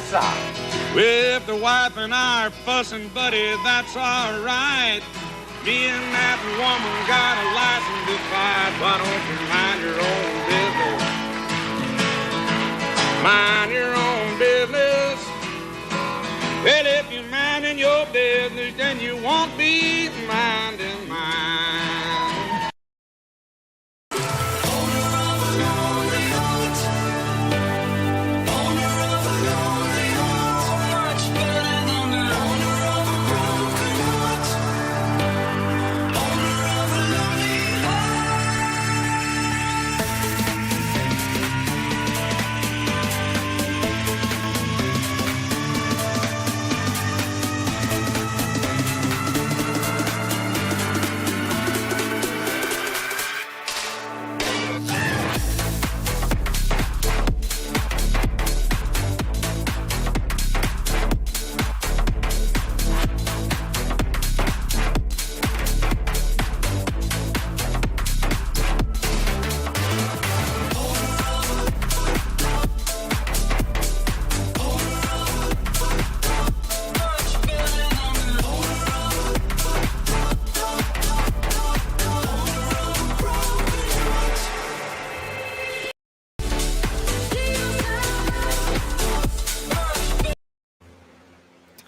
That's all. Well, if the wife and I are fussing, buddy, that's all right. Me and that woman got a license to fight. Why don't you mind your own business? Mind your own business. Well, if you're minding your business, then you won't be minding mine.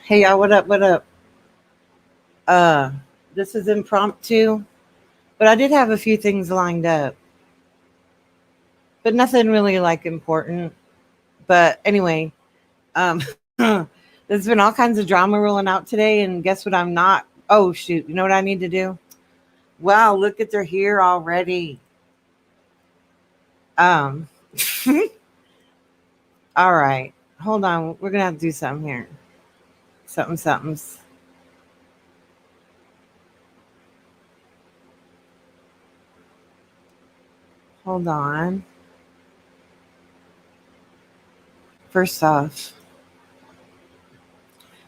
Hey y'all, what up? What up? This is impromptu, but I did have a few things lined up, but nothing really like important. But anyway, um, there's been all kinds of drama rolling out today, and guess what? I'm not. Oh shoot! You know what I need to do? Wow, look at they're here already. Um, all right, hold on. We're gonna have to do something here. Something's. Hold on. First off,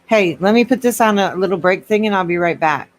hey, let me put this on a little break thing and I'll be right back.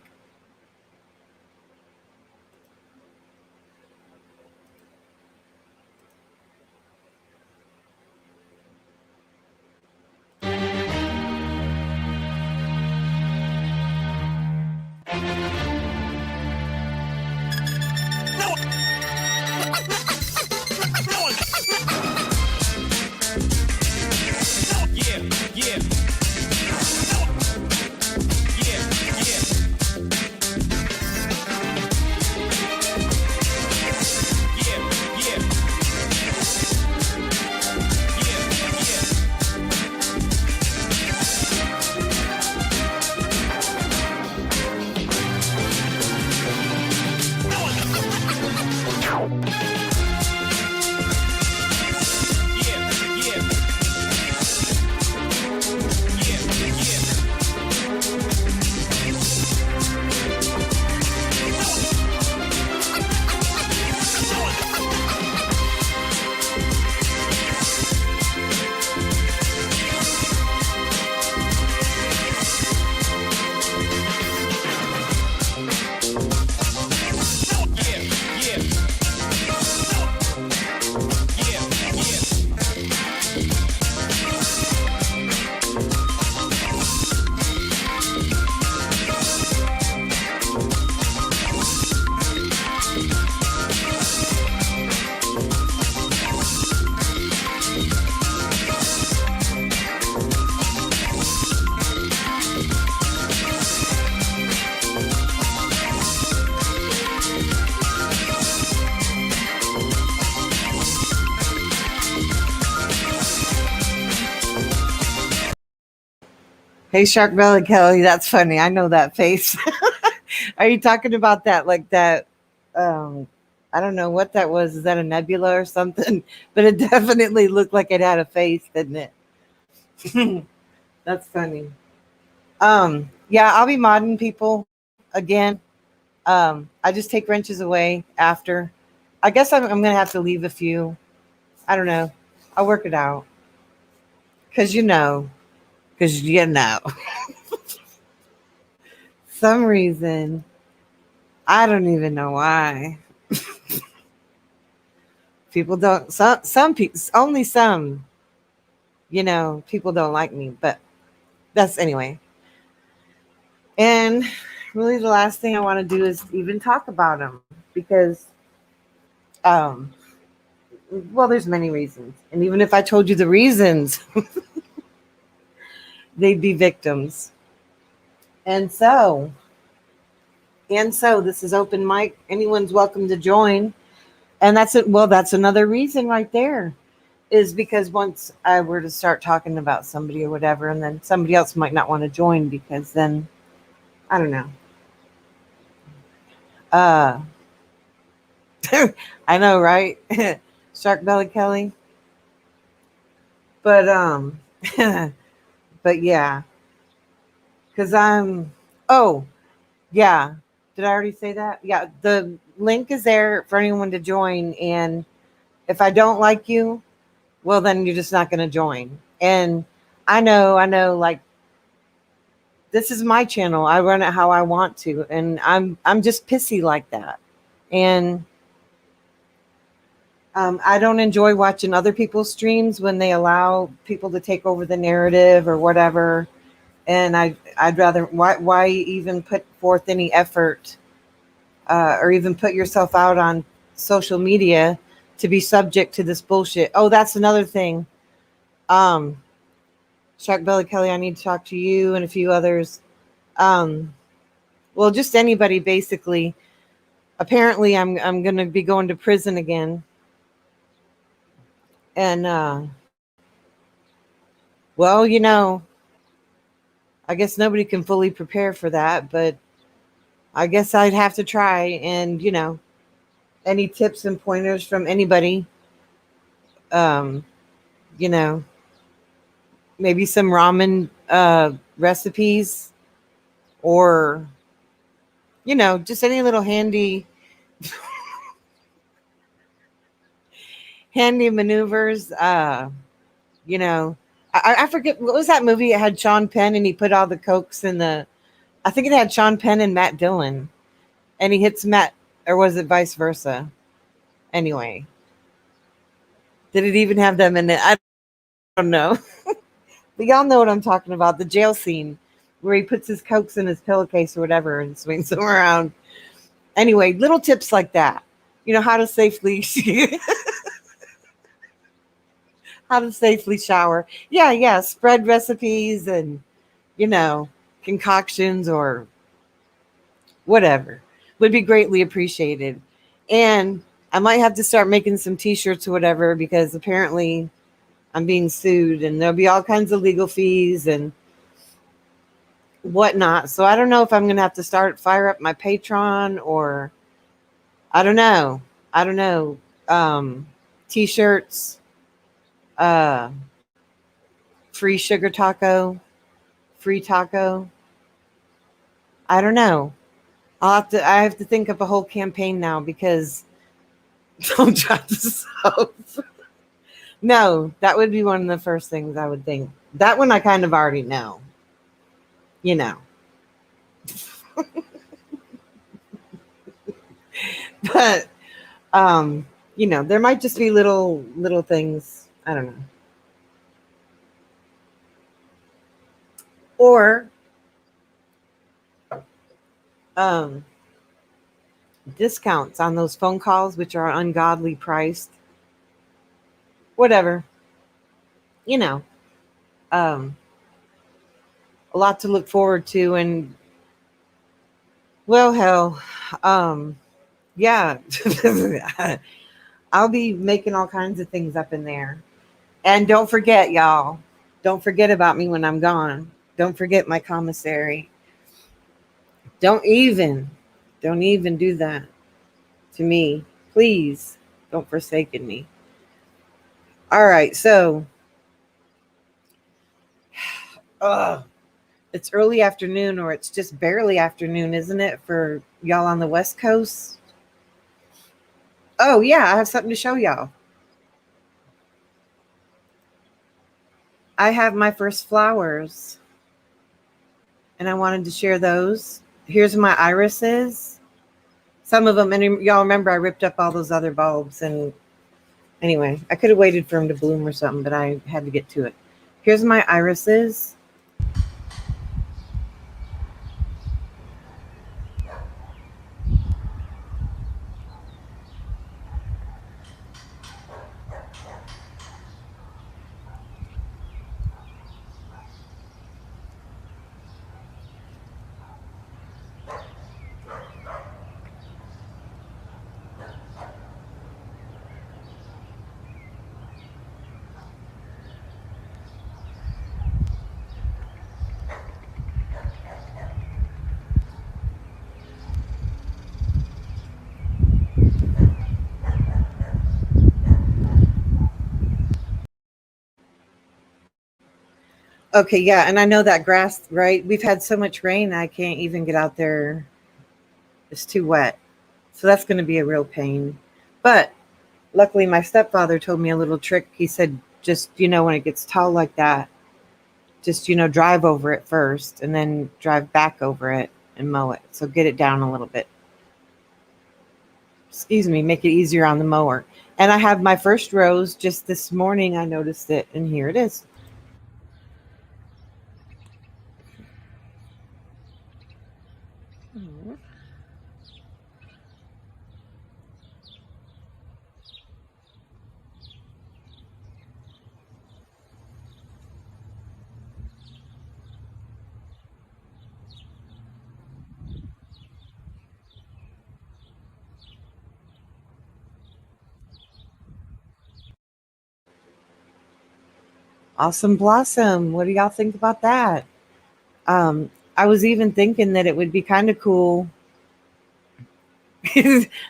Hey, Shark Belly Kelly, that's funny. I know that face. Are you talking about that like that? Um, I don't know what that was. Is that a nebula or something? But it definitely looked like it had a face, didn't it? That's funny. Yeah, I'll be modding people again. I just take wrenches away after. I guess I'm gonna have to leave a few. I don't know. I'll work it out. Cause you know, some reason I don't even know why people don't. Some people, only some People don't like me, but that's anyway. And really, the last thing I want to do is even talk about them because, um, well, there's many reasons, and even if I told you the reasons, they'd be victims. And so, this is open mic. Anyone's welcome to join. And that's it. Well, that's another reason right there, is because once I were to start talking about somebody or whatever, and then somebody else might not want to join because then I don't know. Uh, I know, right? Shark Belly Kelly. But but yeah, because Oh, yeah. Did I already say that? Yeah, the link is there for anyone to join, and if I don't like you, well, then you're just not going to join. And I know, like this is my channel. I run it how I want to, and I'm just pissy like that. And I don't enjoy watching other people's streams when they allow people to take over the narrative or whatever. And I'd rather why even put forth any effort or even put yourself out on social media to be subject to this bullshit. Oh, that's another thing. Um, Shark Belly Kelly, I need to talk to you and a few others. Well, just anybody basically. Apparently, I'm going to be going to prison again, and well, I guess nobody can fully prepare for that, but I guess I'd have to try. And any tips and pointers from anybody, um, you know, maybe some ramen recipes, or just any little handy maneuvers. You know, I forget what was that movie. It had Sean Penn, and he put all the cokes in the. I think it had Sean Penn and Matt Dillon, and he hits Matt, or was it vice versa? Anyway, did it even have them in it? I don't know, but y'all know what I'm talking about. The jail scene where he puts his cokes in his pillowcase or whatever and swings them around. Anyway, little tips like that. How to safely how to safely shower. Yeah, yeah. Spread recipes and concoctions or whatever would be greatly appreciated. And I might have to start making some t-shirts or whatever, because apparently I'm being sued and there'll be all kinds of legal fees and whatnot. So I don't know if I'm going to have to fire up my Patreon, or I don't know. I don't know. T-shirts, uh, free sugar taco, free taco. I don't know. I have to think of a whole campaign now, because don't try to solve. No, that would be one of the first things I would think. That one I kind of already know. You know. But there might just be little things. I don't know. Or discounts on those phone calls, which are ungodly priced. Whatever. Um, a lot to look forward to, and well, hell, yeah, I'll be making all kinds of things up in there. And don't forget, y'all, don't forget about me when I'm gone. Don't forget my commissary. Don't even do that to me. Please don't forsaken me. All right, so it's early afternoon, or it's just barely afternoon, isn't it, for y'all on the West Coast? Oh, yeah, I have something to show y'all. I have my first flowers, and I wanted to share those. Here's my irises. Some of them, and y'all remember I ripped up all those other bulbs, and anyway, I could have waited for them to bloom or something, but I had to get to it. Here's my irises. Okay, yeah, and I know that grass, right? We've had so much rain, I can't even get out there. It's too wet. So that's going to be a real pain. But luckily, my stepfather told me a little trick. He said, just, when it gets tall like that, just, drive over it first and then drive back over it and mow it. So get it down a little bit. Excuse me, make it easier on the mower. And I have my first rose just this morning. I noticed it, and here it is. Awesome blossom. What do y'all think about that? I was even thinking that it would be kind of cool.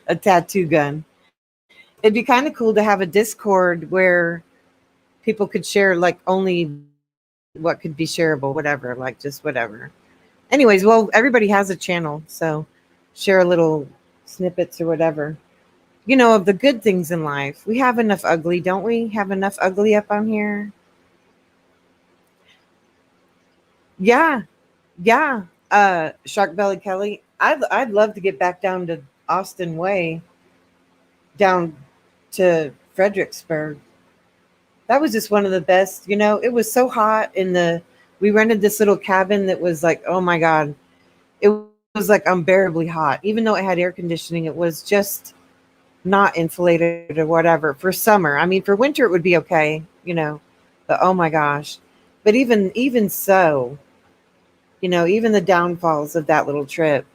A tattoo gun. It'd be kind of cool to have a Discord where people could share like only what could be shareable, whatever, like just whatever. Anyways, well, everybody has a channel, so share little snippets or whatever. Of the good things in life. We have enough ugly, don't we? Have enough ugly up on here. Yeah, yeah. Shark Belly Kelly. I'd love to get back down to Austin Way, down to Fredericksburg. That was just one of the best. It was so hot in the. We rented this little cabin that was like, oh my god, it was like unbearably hot. Even though it had air conditioning, it was just not insulated or whatever for summer. I mean, for winter it would be okay. But oh my gosh. But even so, even the downfalls of that little trip.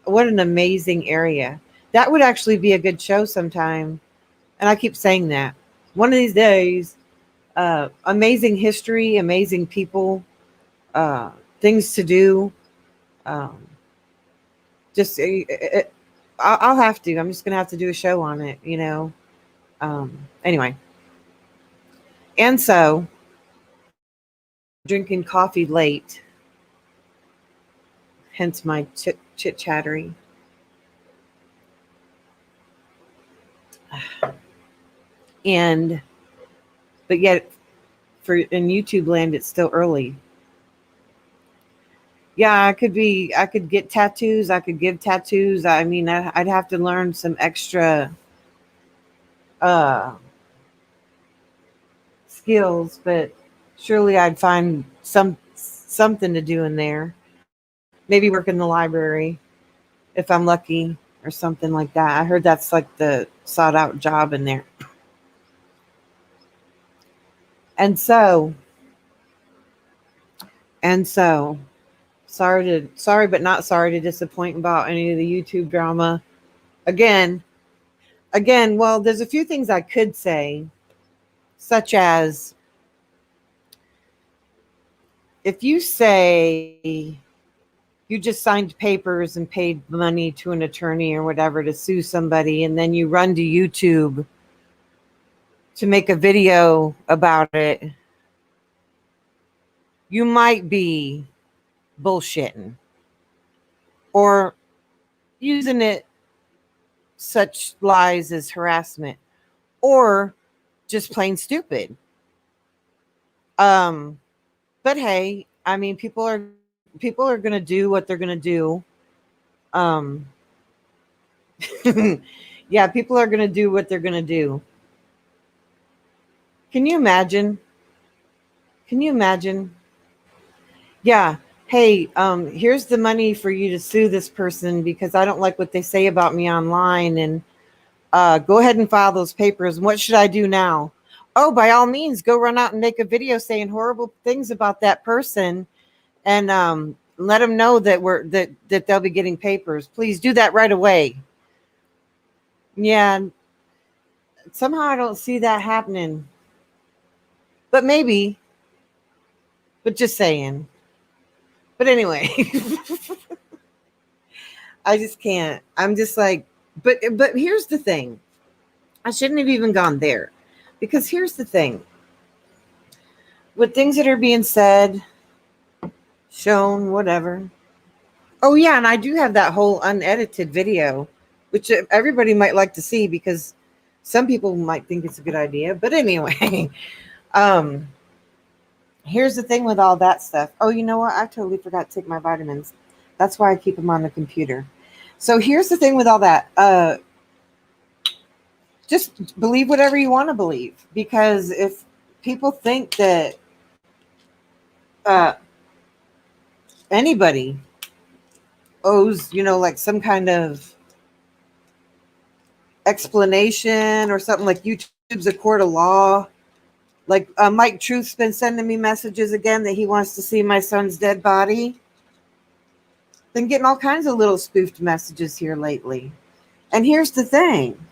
What an amazing area. That would actually be a good show sometime. And I keep saying that. One of these days, amazing history, amazing people, uh, things to do. Um, just I'll have to. I'm just gonna have to do a show on it. Anyway, and so drinking coffee late, hence my chit chattery. And but yet, for in YouTube land, it's still early. Yeah, I could get tattoos. I could give tattoos. I mean, I'd have to learn some extra uh, skills, but surely I'd find something to do in there. Maybe work in the library if I'm lucky or something like that. I heard that's like the sought out job in there. And so, and so, sorry but not sorry to disappoint about any of the YouTube drama. Again, well, there's a few things I could say, such as if you say you just signed papers and paid money to an attorney or whatever to sue somebody, and then you run to YouTube to make a video about it, you might be bullshitting or using it such lies as harassment or just plain stupid. But hey, I mean, people are going to do what they're going to do. Um, yeah, people are going to do what they're going to do. Can you imagine Can you imagine? Yeah. Hey, here's the money for you to sue this person because I don't like what they say about me online. And go ahead and file those papers. And what should I do now? Oh, by all means, go run out and make a video saying horrible things about that person, and let them know that that they'll be getting papers. Please do that right away. Yeah, somehow I don't see that happening, but maybe. But just saying. But anyway, I just can't. I'm just like, but here's the thing. I shouldn't have even gone there, because here's the thing. With things that are being said, shown, whatever. Oh yeah, and I do have that whole unedited video, which everybody might like to see because some people might think it's a good idea. But anyway, here's the thing with all that stuff. Oh, you know what? I totally forgot to take my vitamins. That's why I keep them on the computer. So here's the thing with all that. Just believe whatever you want to believe, because if people think that anybody owes, like some kind of explanation or something, like YouTube's a court of law, like Mike Truth's been sending me messages again that he wants to see my son's dead body. Been getting all kinds of little spoofed messages here lately. And here's the thing.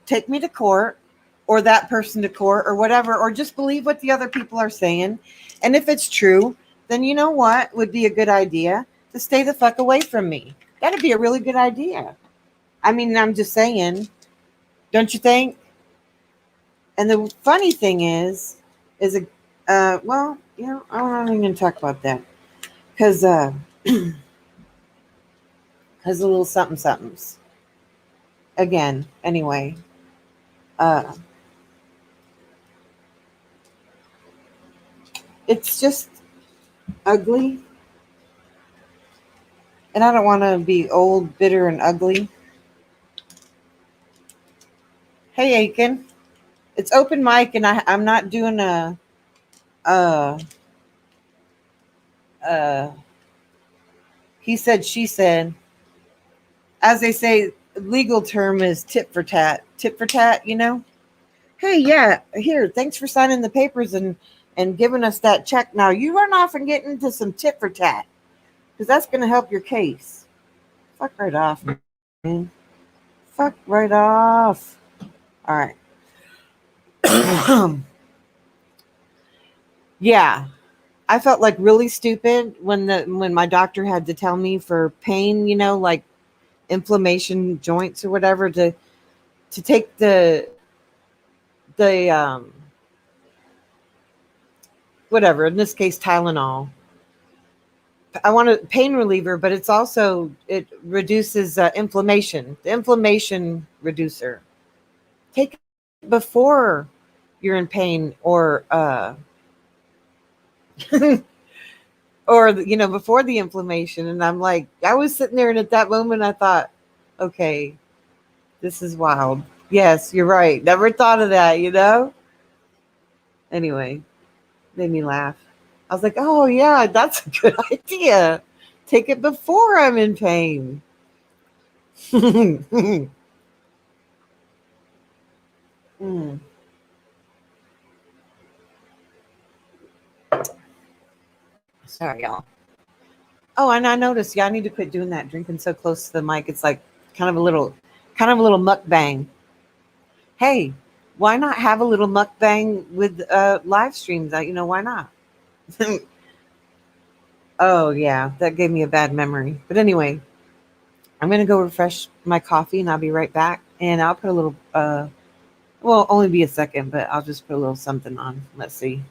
Take me to court, or that person to court, or whatever, or just believe what the other people are saying. And if it's true, then you know what would be a good idea? To stay the fuck away from me. That'd be a really good idea. I mean, I'm just saying, don't you think? And the funny thing is well, I'm not even going to talk about that, because a little somethings. Again, anyway, it's just ugly. And I don't want to be old, bitter, and ugly. Hey, Aiken. It's open mic, and I'm not doing he said, she said. As they say, legal term is tit for tat. Tit for tat, Hey, yeah, here, thanks for signing the papers and giving us that check. Now you run off and get into some tit for tat, because that's going to help your case. Fuck right off, man. Fuck right off. All right. Yeah, I felt like really stupid when my doctor had to tell me for pain, like inflammation, joints or whatever, to take the whatever, in this case Tylenol. I want a pain reliever, but it reduces inflammation. The inflammation reducer. Take it before you're in pain, or or before the inflammation. And I'm like, I was sitting there, and at that moment I thought, okay, this is wild. Yes, you're right. Never thought of that, Anyway, made me laugh. I was like, oh yeah, that's a good idea. Take it before I'm in pain. Sorry, y'all. Oh, and I noticed, I need to quit doing that, drinking so close to the mic. It's like kind of a little mukbang. Hey, why not have a little mukbang with live streams? Why not? Oh yeah, that gave me a bad memory. But anyway, I'm gonna go refresh my coffee, and I'll be right back. And I'll put a little only be a second, but I'll just put a little something on. Let's see.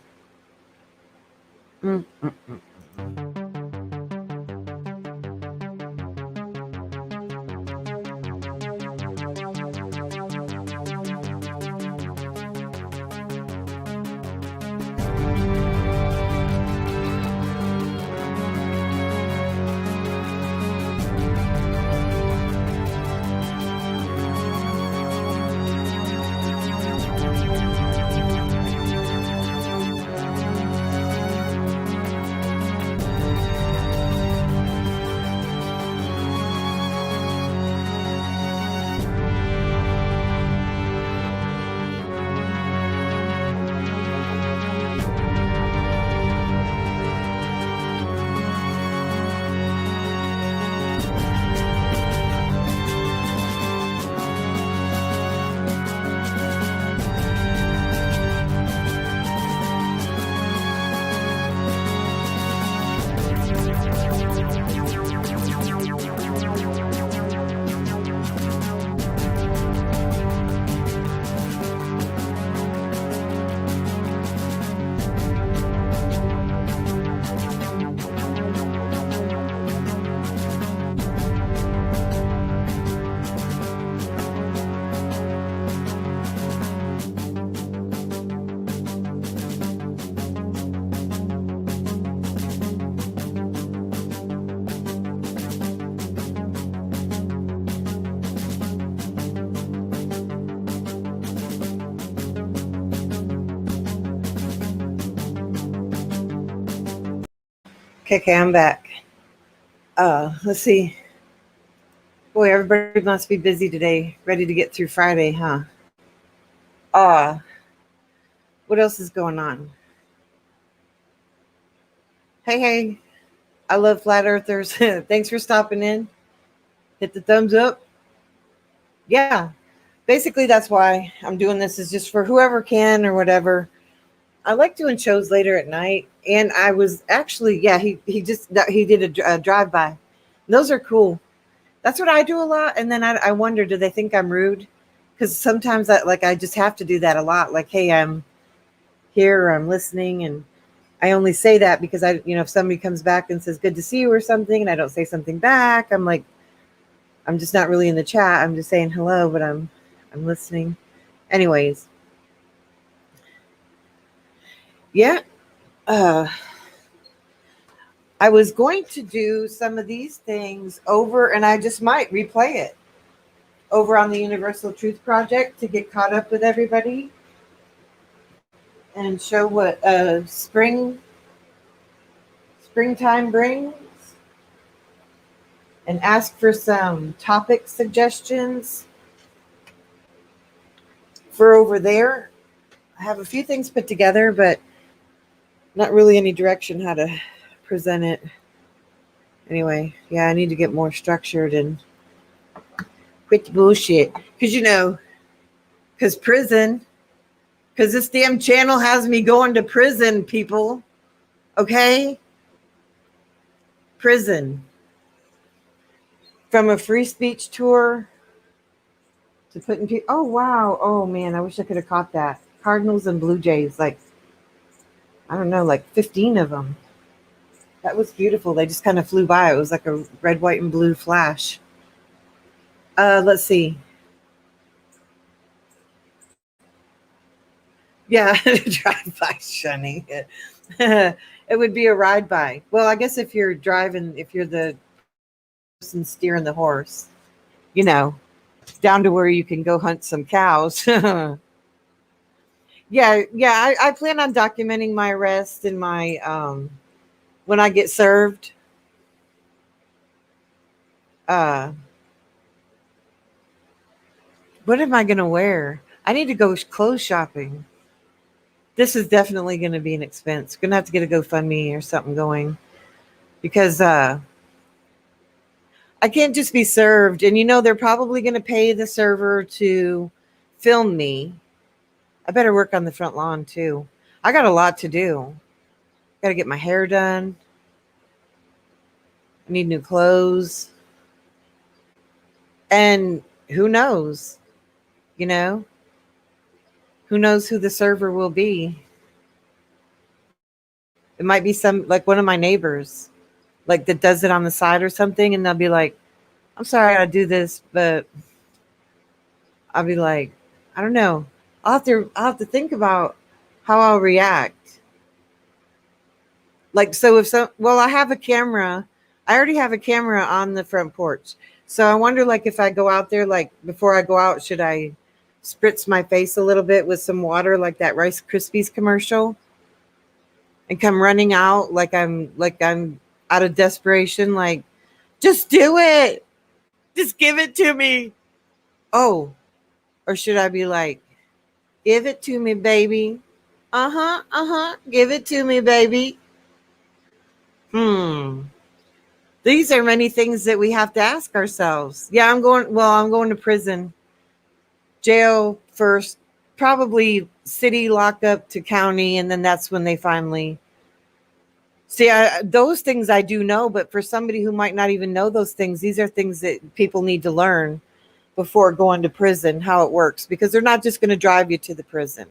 Okay, I'm back. Let's see. Boy, everybody must be busy today, ready to get through Friday, huh? Uh, what else is going on? Hey, I love flat earthers. Thanks for stopping in. Hit the thumbs up. Yeah, basically that's why I'm doing this, is just for whoever can or whatever. I like doing shows later at night, and I was actually, yeah, he did a drive by. Those are cool. That's what I do a lot, and then I wonder, do they think I'm rude? Because sometimes I just have to do that a lot. Like, hey, I'm here, or I'm listening, and I only say that because if somebody comes back and says good to see you or something, and I don't say something back, I'm like, I'm just not really in the chat. I'm just saying hello, but I'm listening. Anyways, yeah. Uh, I was going to do some of these things over, and I just might replay it over on the Universal Truth Project to get caught up with everybody and show what springtime brings, and ask for some topic suggestions for over there. I have a few things put together, but not really any direction how to present it. Anyway, yeah, I need to get more structured and quit the bullshit. Because prison, because this damn channel has me going to prison, people. Okay? Prison. From a free speech tour to putting people. Oh, wow. Oh, man, I wish I could have caught that. Cardinals and Blue Jays, like, I don't know, like 15 of them. That was beautiful. They just kind of flew by. It was like a red, white, and blue flash. Let's see. Yeah, drive by, Shunny. It would be a ride by. Well, I guess if you're driving, if you're the person steering the horse, down to where you can go hunt some cows. Yeah. I plan on documenting my arrest and my when I get served. What am I gonna wear? I need to go clothes shopping. This is definitely going to be an expense. Gonna have to get a GoFundMe or something going, because I can't just be served. And they're probably going to pay the server to film me. I better work on the front lawn too. I got a lot to do. Got to get my hair done. I need new clothes. And who knows? Who knows who the server will be? It might be like one of my neighbors, like that does it on the side or something, and they'll be like, I'm sorry I do this, but I'll be like, I don't know. I'll have to think about how I'll react. Like, so I have a camera. I already have a camera on the front porch. So I wonder, like, if I go out there, like, before I go out, should I spritz my face a little bit with some water, like that Rice Krispies commercial, and come running out like I'm out of desperation, like, just do it. Just give it to me. Oh, or should I be like, give it to me, baby. Give it to me, baby. These are many things that we have to ask ourselves. Yeah, I'm going to prison. Jail first, probably city lockup to county, and then that's when they finally see. Those things I do know, but for somebody who might not even know those things, these are things that people need to learn before going to prison, how it works, because they're not just going to drive you to the prison.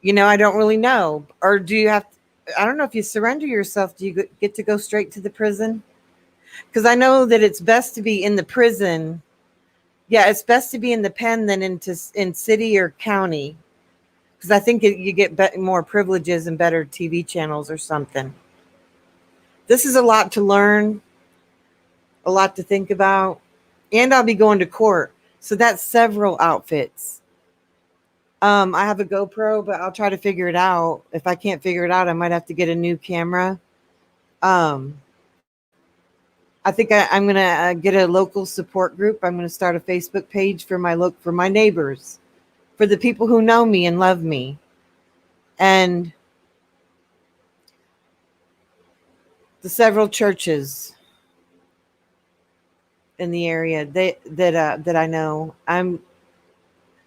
I don't really know. Or do you have I don't know, if you surrender yourself, do you get to go straight to the prison? Because I know that it's best to be in the prison. Yeah, it's best to be in the pen than in city or county, because I think you get more privileges and better TV channels or something. This is a lot to learn, a lot to think about, and I'll be going to court, so that's several outfits. I have a GoPro, but I'll try to figure it out. If I can't figure it out, I might have to get a new camera. Um, I think I'm gonna get a local support group. I'm gonna start a Facebook page for my neighbors, for the people who know me and love me, and the several churches in the area that I know.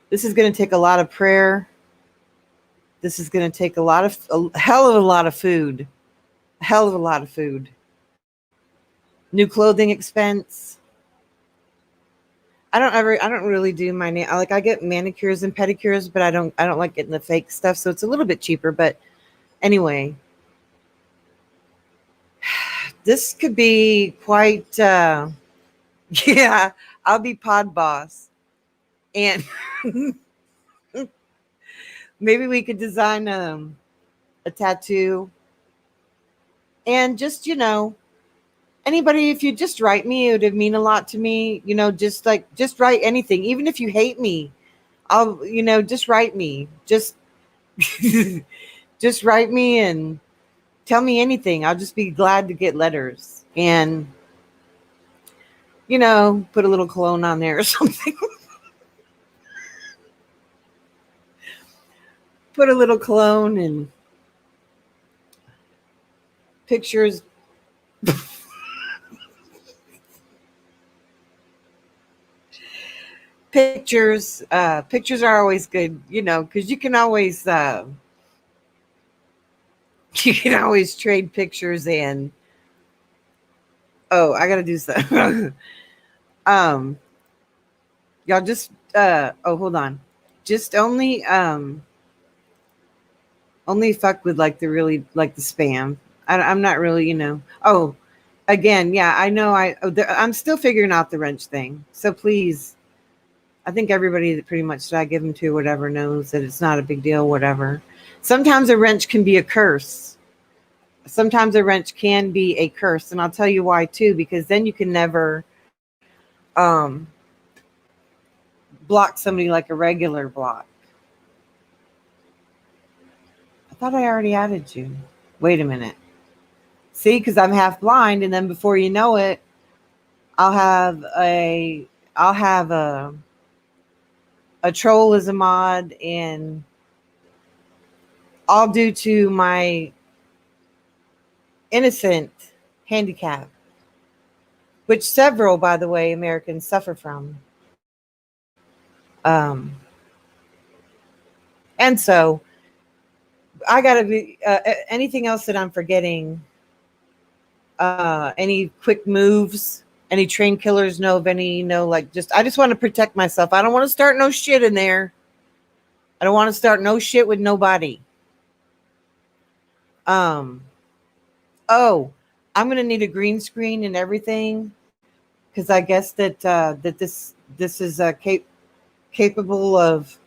This is going to take a lot of prayer. This is going to take a hell of a lot of food, a hell of a lot of food. New clothing expense. I don't really do my nail. Like, I get manicures and pedicures, but I don't like getting the fake stuff. So it's a little bit cheaper. But anyway, this could be quite, yeah, I'll be pod boss. And maybe we could design a tattoo. And just, anybody, if you just write me, it would mean a lot to me. Just write anything. Even if you hate me, just write me. Just just write me and tell me anything. I'll just be glad to get letters. And put a little cologne on there or something. Put a little cologne and pictures. Pictures are always good, because you can always trade pictures. And I gotta do something. Y'all just hold on. Just only fuck with like the really, like the spam. I'm not really, again, yeah, I know I'm still figuring out the wrench thing. So please, I think everybody that pretty much that I give them to, whatever, knows that it's not a big deal, whatever. Sometimes a wrench can be a curse. Sometimes a wrench can be a curse. And I'll tell you why too, because then you can never block somebody like a regular block. I thought I already added you. Wait a minute. See, because I'm half blind, and then before you know it, I'll have a troll as a mod, and all due to my innocent handicap, which several, by the way, Americans suffer from. And so I gotta be anything else that I'm forgetting, any quick moves, any train killers know of any, I just want to protect myself. I don't want to start no shit in there. I don't want to start no shit with nobody. I'm gonna need a green screen and everything, because I guess that this is capable of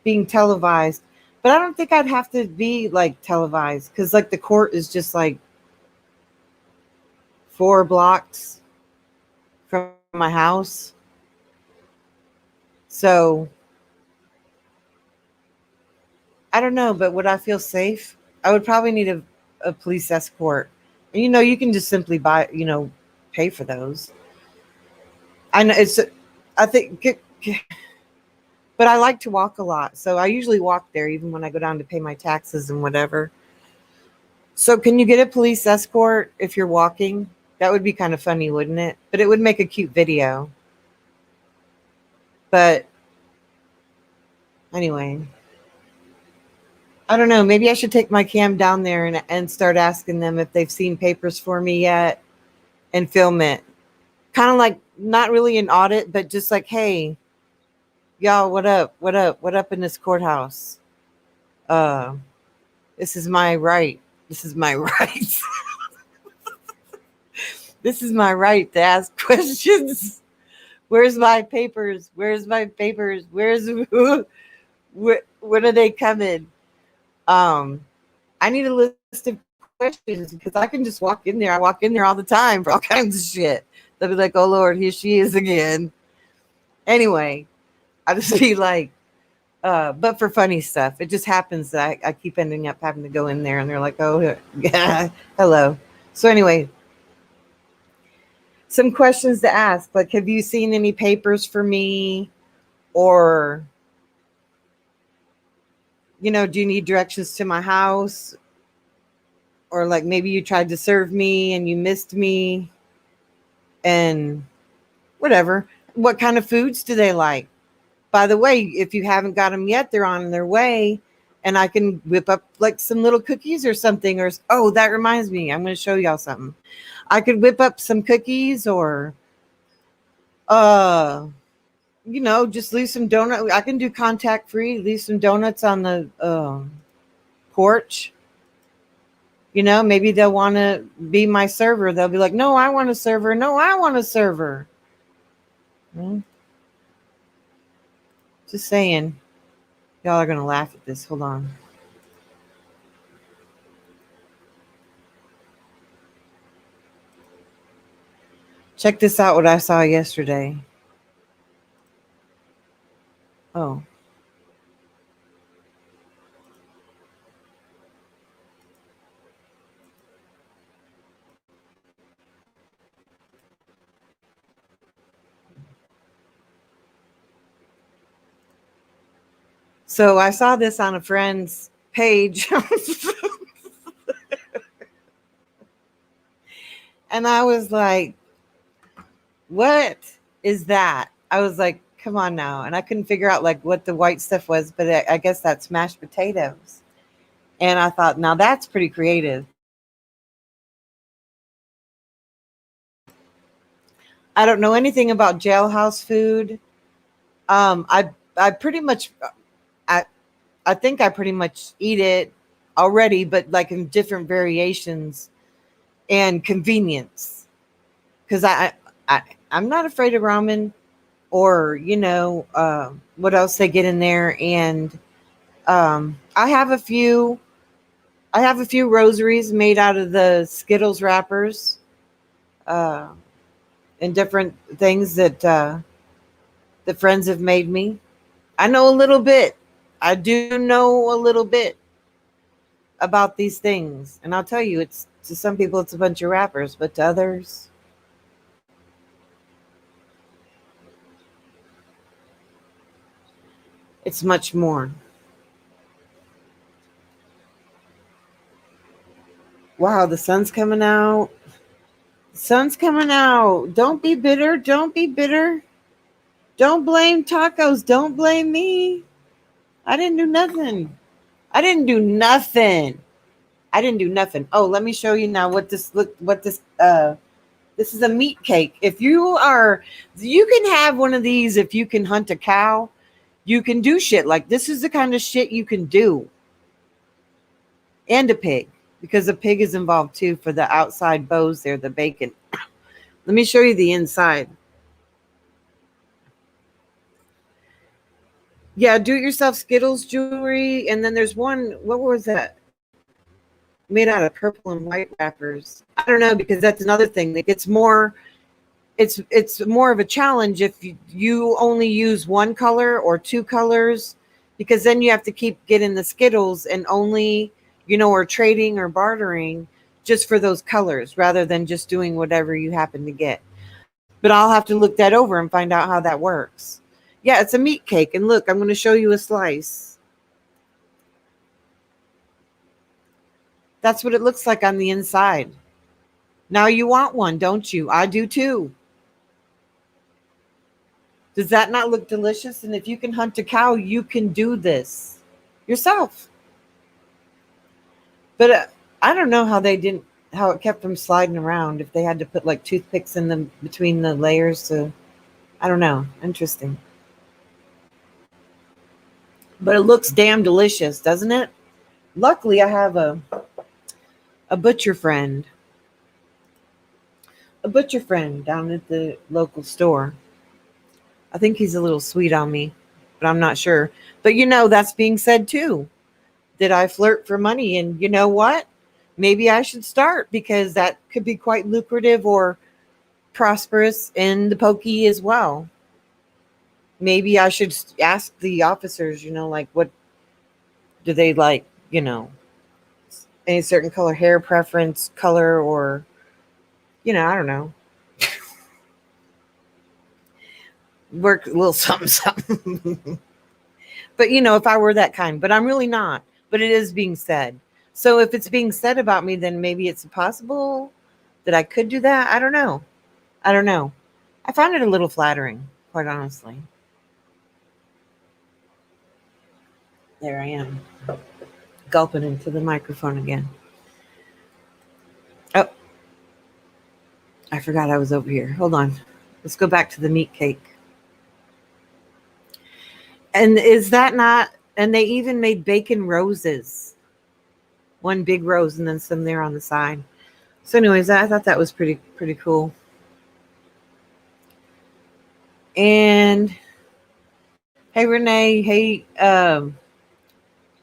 being televised. But I don't think I'd have to be like televised, because like the court is just like 4 blocks from my house. So I don't know, but would I feel safe? I would probably need a police escort. And you can just simply buy, pay for those. I know I think, but I like to walk a lot. So I usually walk there even when I go down to pay my taxes and whatever. So can you get a police escort if you're walking? That would be kind of funny, wouldn't it? But it would make a cute video. But anyway, I don't know. Maybe I should take my cam down there and start asking them if they've seen papers for me yet and film it. Kind of like, not really an audit, but just like, hey, y'all, what up? What up? What up in this courthouse? This is my right. This is my right. This is my right to ask questions. Where's my papers? Where's my papers? When are they coming? I need a list of questions, because I can just walk in there. I walk in there all the time for all kinds of shit. They'll be like, oh Lord, here she is again. Anyway, I just be like, But for funny stuff. It just happens that I keep ending up having to go in there, and they're like, "Oh, yeah, hello." So anyway, some questions to ask, like, have you seen any papers for me, or do you need directions to my house, or like maybe you tried to serve me and you missed me, and whatever. What kind of foods do they like? By the way, if you haven't got them yet, they're on their way, and I can whip up like some little cookies or something. Or, oh, that reminds me, I'm going to show y'all something. I could whip up some cookies, or uh just leave some donut. I can do contact free. Leave some donuts on the porch. Maybe they'll want to be my server. They'll be like, "No, I want a server. No, I want a server." Hmm. Just saying. Y'all are gonna laugh at this. Hold on. Check this out. What I saw yesterday. Oh. So I saw this on a friend's page and I was like, what is that? I was like, come on now. And I couldn't figure out like what the white stuff was, but I guess that's mashed potatoes. And I thought, now that's pretty creative. I don't know anything about jailhouse food. I pretty much I I think I pretty much eat it already, but like in different variations and convenience. Because I I'm not afraid of ramen, or what else they get in there. And I have a few rosaries made out of the Skittles wrappers, uh, and different things that the friends have made me. I know a little bit. I do know a little bit about these things, and I'll tell you, it's to some people it's a bunch of wrappers, but to others, it's much more. Wow, the sun's coming out. Sun's coming out. Don't be bitter. Don't be bitter. Don't blame tacos. Don't blame me. I didn't do nothing. I didn't do nothing. I didn't do nothing. Oh, let me show you now this is a meat cake. You can have one of these if you can hunt a cow. You can do shit like this is the kind of shit you can do. And a pig, because a pig is involved too for the outside bows there, the bacon. Let me show you the inside. Yeah, do it yourself Skittles jewelry. And then there's one, what was that? Made out of purple and white wrappers. I don't know, because that's another thing that gets more, it's more of a challenge if you only use one color or two colors, because then you have to keep getting the Skittles and only, or trading or bartering just for those colors rather than just doing whatever you happen to get. But I'll have to look that over and find out how that works. Yeah, it's a meat cake. And look, I'm going to show you a slice. That's what it looks like on the inside. Now you want one, don't you? I do too. Does that not look delicious? And if you can hunt a cow, you can do this yourself. But I don't know how it kept them sliding around. If they had to put like toothpicks in them between the layers to, I don't know. Interesting. But it looks damn delicious, doesn't it? Luckily, I have a butcher friend. A butcher friend down at the local store. I think he's a little sweet on me, but I'm not sure. But that's being said too. Did I flirt for money? And you know what? Maybe I should start, because that could be quite lucrative or prosperous in the pokey as well. maybe I should ask the officers, like what do they like, any certain color hair preference, color, or, I don't know, work a little something, something. But, if I were that kind, but I'm really not, but it is being said. So if it's being said about me, then maybe it's possible that I could do that. I don't know. I don't know. I find it a little flattering, quite honestly. There I am, gulping into the microphone again. Oh, I forgot I was over here. Hold on. Let's go back to the meat cake. And is that not? And they even made bacon roses. One big rose and then some there on the side. So, anyways, I thought that was pretty cool. And hey, Renee. Hey,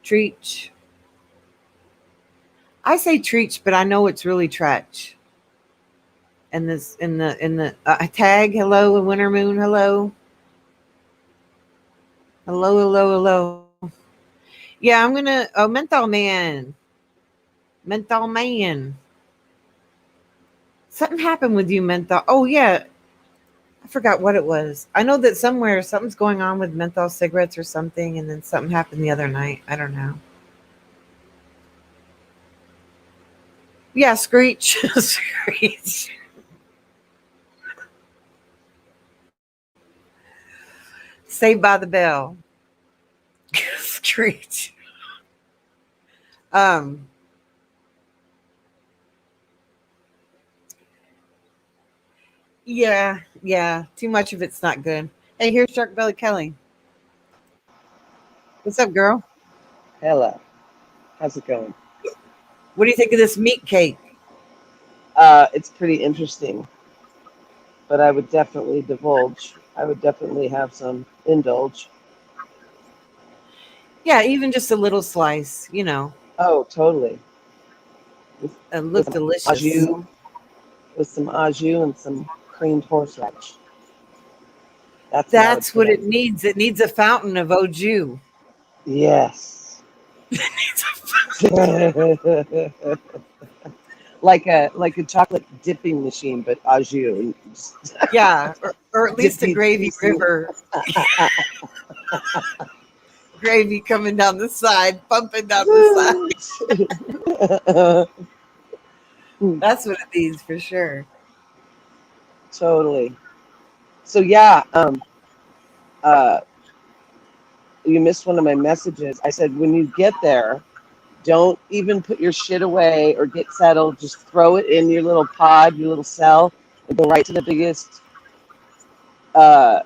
Treach. I say Treach, but I know it's really Tretch. And this in the tag. Hello, Winter Moon. Hello. Hello. Yeah, I'm gonna. Oh, Menthol Man. Something happened with you, Menthol. Oh yeah, I forgot what it was. I know that somewhere something's going on with menthol cigarettes or something, and then something happened the other night. I don't know. Yeah, Screech. Screech. Saved by the Bell. Screech. Yeah. Too much of it's not good. Hey, here's Shark Belly Kelly. What's up, girl? Hello. How's it going? What do you think of this meat cake? It's pretty interesting, but I would definitely divulge. I would definitely have some indulge. Yeah, even just a little slice, Oh, totally. it With looked some au delicious. jus, with some au jus and some creamed horseradish. That's What what I it would needs. It needs a fountain of au jus. put. Yes. like a chocolate dipping machine, but au jus. Yeah, or at Dip least a each gravy piece in. river. Gravy coming down the side, pumping down the side. That's what it needs for sure. Totally. So yeah, uh, you missed one of my messages. I said when you get there, don't even put your shit away or get settled. Just throw it in your little pod, your little cell, and go right to the biggest uh,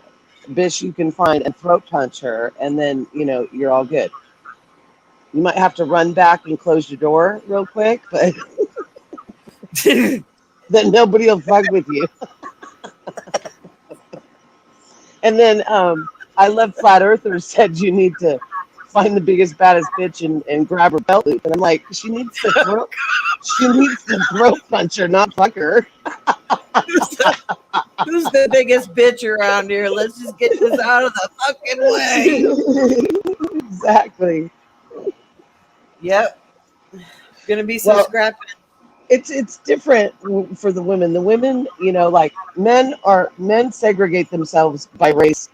bitch you can find and throat punch her, and then you're all good. You might have to run back and close your door real quick, but then nobody will fuck with you. And then I love Flat Earthers said you need to find the biggest baddest bitch and grab her belt loop, and I'm like, she needs to throat punch her, not fuck her. Who's the biggest bitch around here? Let's just get this out of the fucking way. Exactly. Yep. Gonna be some Well, scrapping. it's different for the women. The women, like men segregate themselves by race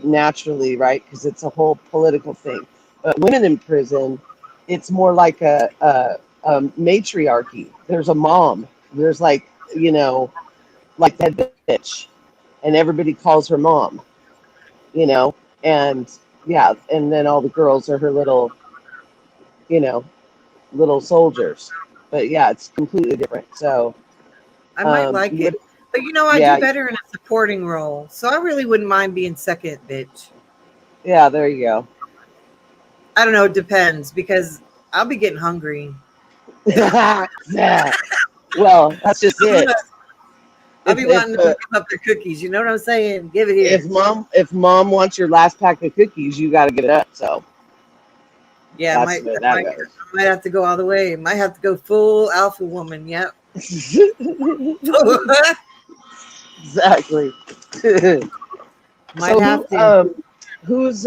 naturally, right? Because it's a whole political thing. But women in prison, it's more like a matriarchy. There's a mom. There's like that bitch, and everybody calls her mom. You know, and yeah, and then all the girls are her you know, little soldiers. But yeah, it's completely different. So I might like you it. would, But I do yeah, better in a supporting role. So I really wouldn't mind being second bitch. yeah, there you go. I don't know, it depends because I'll be getting hungry. Yeah. Well, that's just it. I'll If be if wanting them to give up their cookies. You know what I'm saying? Give it here. if mom wants your last pack of cookies, you got to give it up. So Yeah, that's the way that goes. I might have to go all the way. Might have to go full alpha woman. Yep. Exactly. Might So have to. who's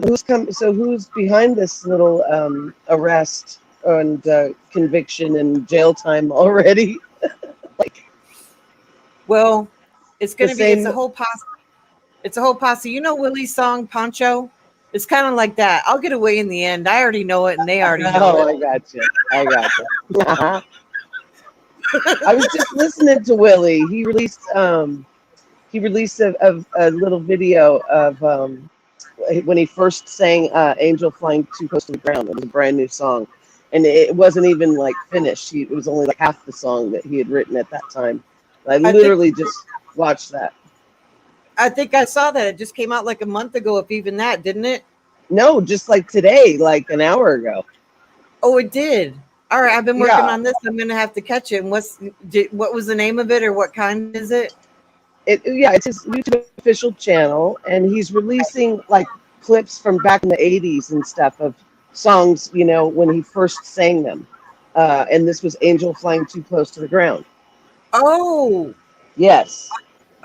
who's come? So who's behind this little arrest and conviction and jail time already? Like Well, it's the gonna be. It's same. a whole posse. It's a whole posse. You know Willie's song Poncho? It's kind of like that. I'll get away in the end. I already know it, and they already know Oh, it. I got you. I got you. I was just listening to Willie. He released a little video of when he first sang "Angel Flying Too Close to the Ground." It was a brand new song, and it wasn't even like finished. It was only like half the song that he had written at that time. I I think literally just watched that. I think I saw that. It just came out like a month ago, if even that, didn't it? No, just like today, like an hour ago. Oh, it did. All right, I've been working Yeah, on this. I'm gonna have to catch it. And what was the name of it, or what kind is it? it's his YouTube official channel, and he's releasing like clips from back in the '80s and stuff of songs, when he first sang them. And this was "Angel Flying Too Close to the Ground." Oh, Yes,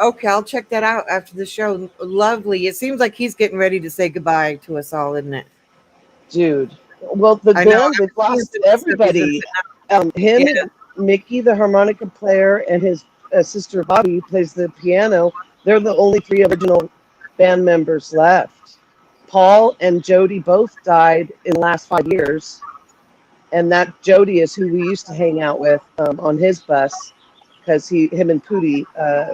okay. I'll check that out after the show. Lovely. It seems like he's getting ready to say goodbye to us all, isn't it? dude. Well, the I know. band, they've I'm lost everybody. Him yeah. and Mickey, the harmonica player, and his sister Bobby, who plays the piano. They're the only three original band members left. Paul and Jody both died in the last 5 years, and that Jody is who we used to hang out with on his bus, because him and Pootie,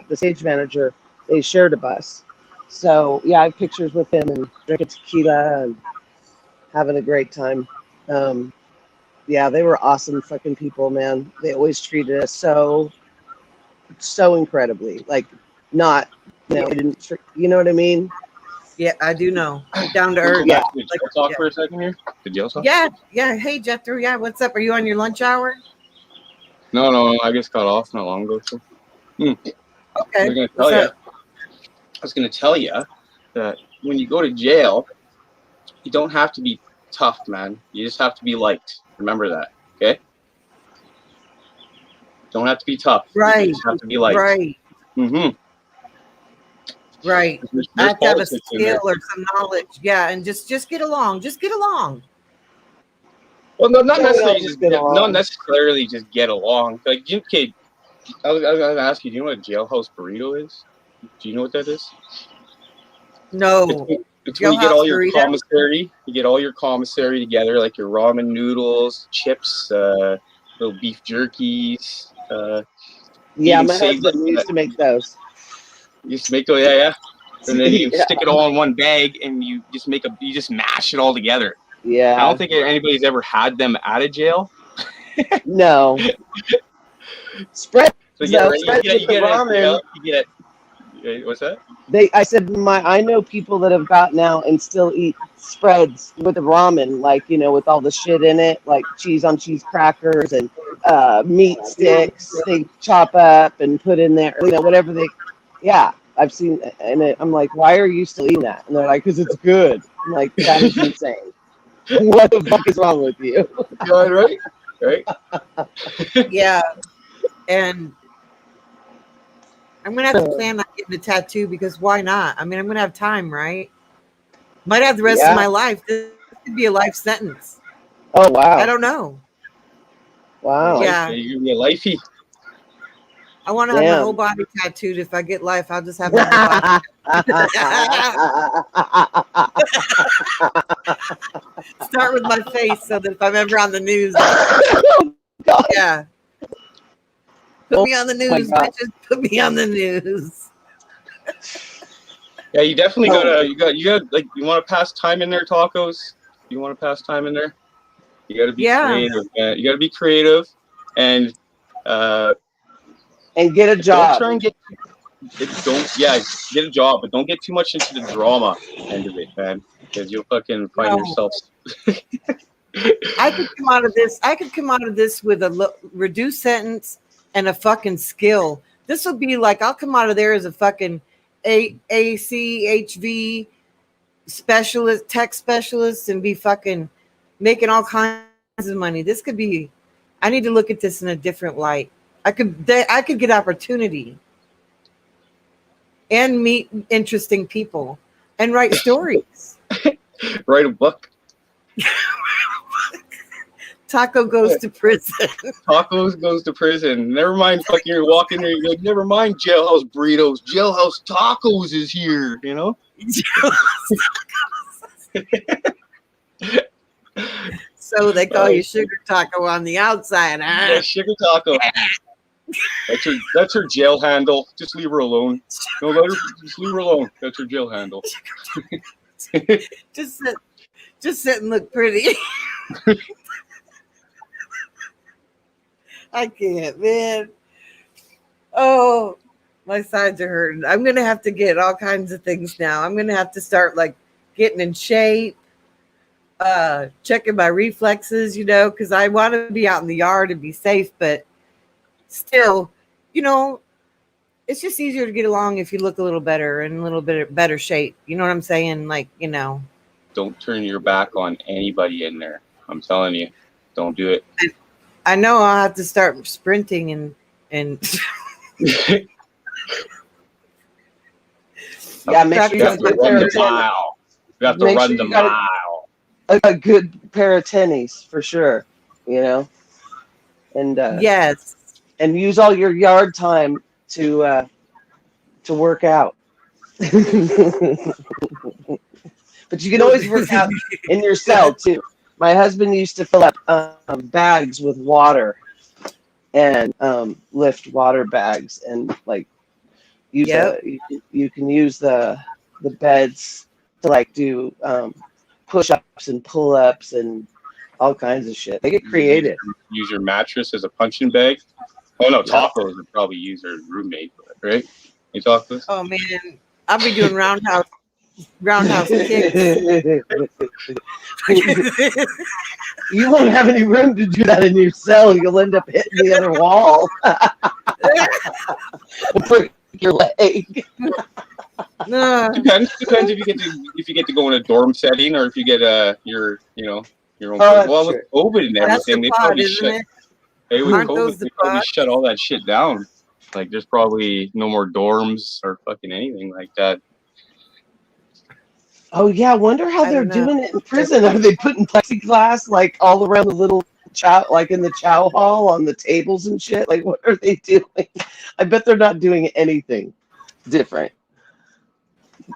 the stage manager, they shared a bus. So yeah, I have pictures with him and drinking tequila and having a great time. Um, yeah, they were awesome fucking people, man. They always treated us so incredibly. Like, not, Yeah. they didn't, you know what I mean? Yeah, I do know. Down to Can we earth. go Yeah. back to the Like, jail talk yeah. for a second here? The jail talk? Yeah, yeah. Hey, Jethro. Yeah, what's up? Are you on your lunch hour? No, I just got off not long ago. So. I Okay. was gonna What's tell you. up? I was gonna tell you that when you go to jail, you don't have to be tough, man. You just have to be liked. Remember that, okay? Don't have to be tough. Right. You just have to be liked. Right. Mm-hmm. Right. There's I've got a politics in there. skill or some knowledge. Yeah, and just get along. Just get along. Well, no, not Yeah, we all necessarily just get along. not necessarily just get along. Like, okay, I was gonna ask you. Do you know what a jailhouse burrito is? Do you know what that is? No. It's when you get Jailhouse all your burrito? commissary. You get all your commissary together, like your ramen noodles, chips, little beef jerkies. Yeah, Even my save husband used to make those. you just make those, yeah. And then you Yeah. stick it all in one bag, and you just mash it all together. I Yeah. don't think anybody's ever had them out of jail. No. Spreads, So yeah, though. right. Spreads with You the get it. Yeah, ramen. you get it. What's that? I said, I know people that have gotten out and still eat spreads with the ramen, like, with all the shit in it, like cheese on cheese crackers and meat sticks they chop up and put in there, whatever yeah, I've seen, and I'm like, why are you still eating that? And they're like, because it's good. I'm like, that is insane. What the fuck is wrong with you? Right. Yeah. And I'm gonna have to plan on getting a tattoo, because why not? I mean, I'm gonna have time, right? Might have the rest of Yeah. my life. This could be a life sentence. Oh, wow. I don't know. Wow. Yeah. You're gonna be a lifey. I want to have my Damn. whole body tattooed. If I get life, I'll just have my whole body. Start with my face, so that if I'm ever on the news, God. yeah. Put me on the my news, God. bitches. Put me on the news. Yeah, you definitely Oh. gotta like, you want to pass time in there, tacos. You want to pass time in there. You gotta be creative, man. You gotta be creative, and And get a don't job. try and get a job, but don't get too much into the drama end of it, man, because you'll fucking find yourself. I could come out of this. I could come out of this with a reduced sentence and a fucking skill. This would be like, I'll come out of there as a fucking ACHV specialist, tech specialist, and be fucking making all kinds of money. This could be. I need to look at this in a different light. I could get opportunity. and meet interesting people and write stories. Write a book. Taco goes to prison. Tacos goes to prison. Never mind, fucking you're walking there. You're like, never mind, jailhouse burritos. Jailhouse tacos is here. You know. So they call you Sugar Taco on the outside, huh? Yeah, Sugar Taco. That's her jail handle. Just leave her alone. No, just leave her alone. That's her jail handle. Just sit and look pretty. I can't, man. Oh, my sides are hurting. I'm gonna have to get all kinds of things now. I'm gonna have to start like getting in shape, checking my reflexes, because I want to be out in the yard and be safe, but still, it's just easier to get along if you look a little better and a little bit better shape. You know what I'm saying? Like, Don't turn your back on anybody in there. I'm telling you, don't do it. I know I'll have to start sprinting and yeah, make sure you have to run the mile. You have to run the mile. A good pair of tennies for sure, and yes, and use all your yard time to work out. But you can always work out in your cell too. My husband used to fill up bags with water and lift water bags and like use you can use the beds to like do push-ups and pull-ups and all kinds of shit. They get creative. Use your mattress as a punching bag. Oh no, Tacos would probably use her roommate, right? You Tacos? Oh man, I'll be doing roundhouse kicks. You won't have any room to do that in your cell. You'll end up hitting the other wall. Break your leg. Depends if you get to go in a dorm setting or if you get your own. Well, with COVID and everything, they probably shut. Hey, with COVID, they probably shut all that shit down. Like, there's probably no more dorms or fucking anything like that. Oh yeah, I wonder how they're doing it in prison. Are they putting plexiglass like all around the little chow, like in the chow hall on the tables and shit? Like, what are they doing? I bet they're not doing anything different.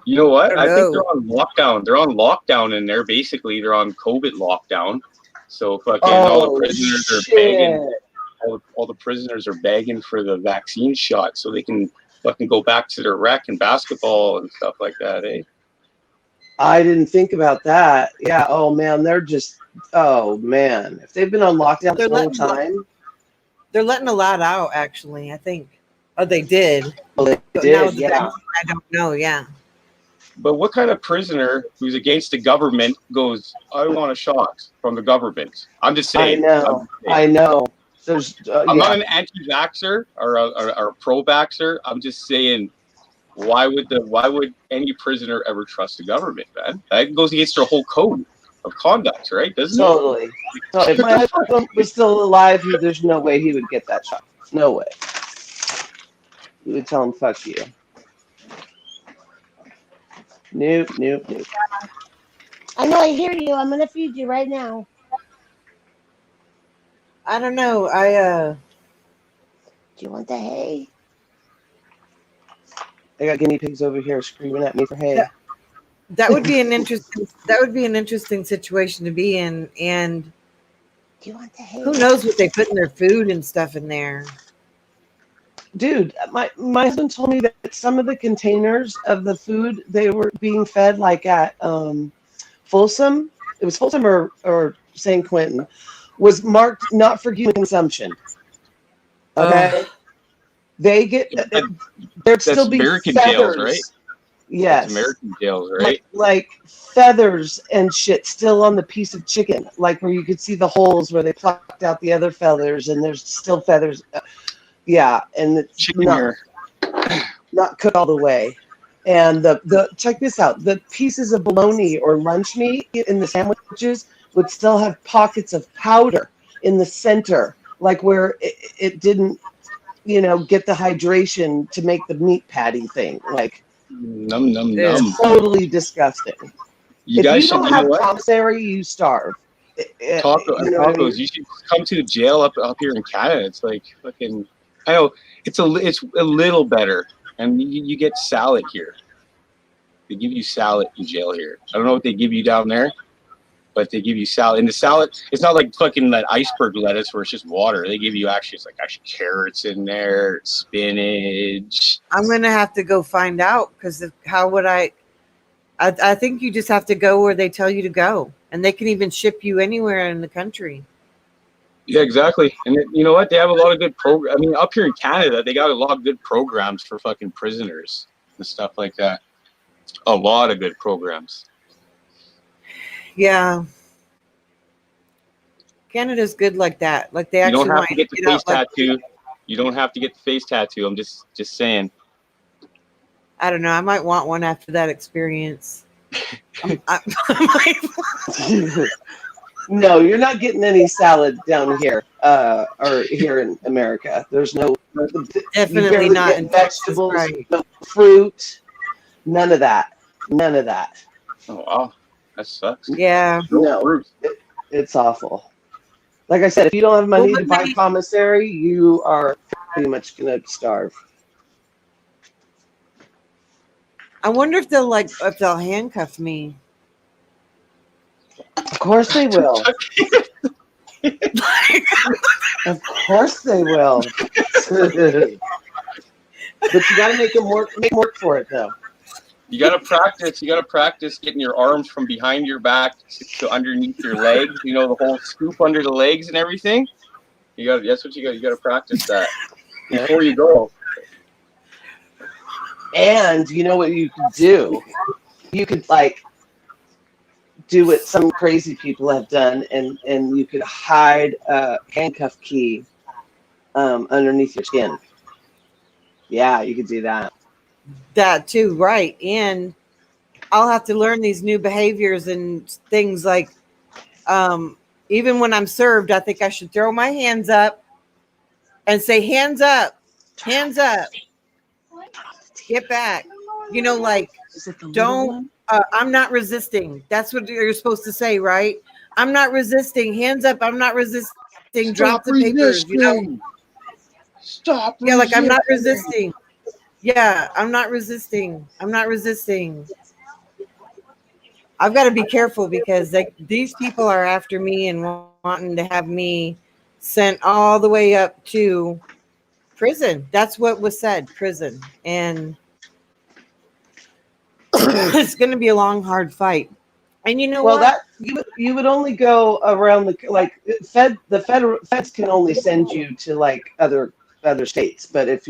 You know what? I think they're on lockdown. They're on lockdown in there. Basically, they're on COVID lockdown. So fucking all the prisoners are begging. All the prisoners are begging for the vaccine shot so they can fucking go back to their rec and basketball and stuff like that, eh? I didn't think about that. Yeah. Oh man, they're just. Oh man, if they've been on lockdown the whole time, they're letting a lot out. Actually, I think. Oh, they did. Oh, they did. Yeah. I don't know. Yeah. But what kind of prisoner who's against the government goes, I want a shot from the government? I'm just saying. I know. There's, I'm not an anti-vaxxer or a pro-vaxxer. I'm just saying, why would any prisoner ever trust the government, man? That goes against their whole code of conduct, right? Doesn't it? Totally. So if my husband was still alive, there's no way he would get that shot. No way. You would tell him, fuck you. Nope. I know, I hear you. I'm gonna feed you right now. I don't know. Do you want the hay? I got guinea pigs over here screaming at me for hay. That would be an interesting situation to be in, and do you want the hay? Who knows what they put in their food and stuff in there. Dude, my husband told me that some of the containers of the food they were being fed, like at Folsom, it was Folsom or St. Quentin, was marked not for human consumption. Okay, they get they're still being American feathers. Jails, right? Yes, that's American jails, right? Like feathers and shit still on the piece of chicken, like where you could see the holes where they plucked out the other feathers, and there's still feathers. Yeah, and it's chicken not cooked all the way. And the check this out: the pieces of bologna or lunch meat in the sandwiches would still have pockets of powder in the center, like where it didn't, get the hydration to make the meat patty thing. Like, Num num Ew. num. Totally disgusting. You If guys you should. don't You know have what? commissary, you starve. You know what I Tacos. mean? You should come to the jail up here in Canada. It's like fucking. I know it's a little better, and you get salad here. They give you salad in jail here. I don't know what they give you down there, but they give you salad. And the salad, it's not like fucking that iceberg lettuce where it's just water. They give you actually carrots in there, spinach. I'm gonna have to go find out because how would I think you just have to go where they tell you to go, and they can even ship you anywhere in the country. Yeah, exactly. And you know what? They have a lot of good programs. I mean, up here in Canada, they got a lot of good programs for fucking prisoners and stuff like that. A lot of good programs. Yeah, Canada's good like that. Like they You don't actually have want to you get to the get face out. Like tattoo. You don't have to get the face tattoo. I'm just saying. I don't know. I might want one after that experience. I No, you're not getting any salad down here, or here in America. There's no. You definitely barely not get in Texas, vegetables, right? no fruit, none of that. None of that. Oh wow, that sucks. Yeah. No No, fruit. it's awful. Like I said, if you don't have Well, money to when buy they, commissary, you are pretty much gonna starve. I wonder if they'll handcuff me. Of course they will. Of course they will. But you got to make them work for it, though. You gotta practice. You gotta practice getting your arms from behind your back to underneath your legs. You know, the whole scoop under the legs and everything. You got. That's what you got. You got to practice that before you go. And you know what you could do? You could do what some crazy people have done, and you could hide a handcuff key underneath your skin. Yeah, you could do that. That too, right? And I'll have to learn these new behaviors and things like, even when I'm served, I think I should throw my hands up and say, "Hands up, hands up, get back." You know, like Is it the little don't. one? I'm not resisting. That's what you're supposed to say, right? I'm not resisting. Hands up. I'm not resisting. Drop Stop the papers. You know, resisting. Stop yeah, like I'm resisting. not resisting. Yeah, I'm not resisting. I'm not resisting. I've got to be careful because these people are after me and wanting to have me sent all the way up to prison. That's what was said, prison. And it's going to be a long, hard fight. And you know Well, what? that you would only go around the federal feds can only send you to other states, but if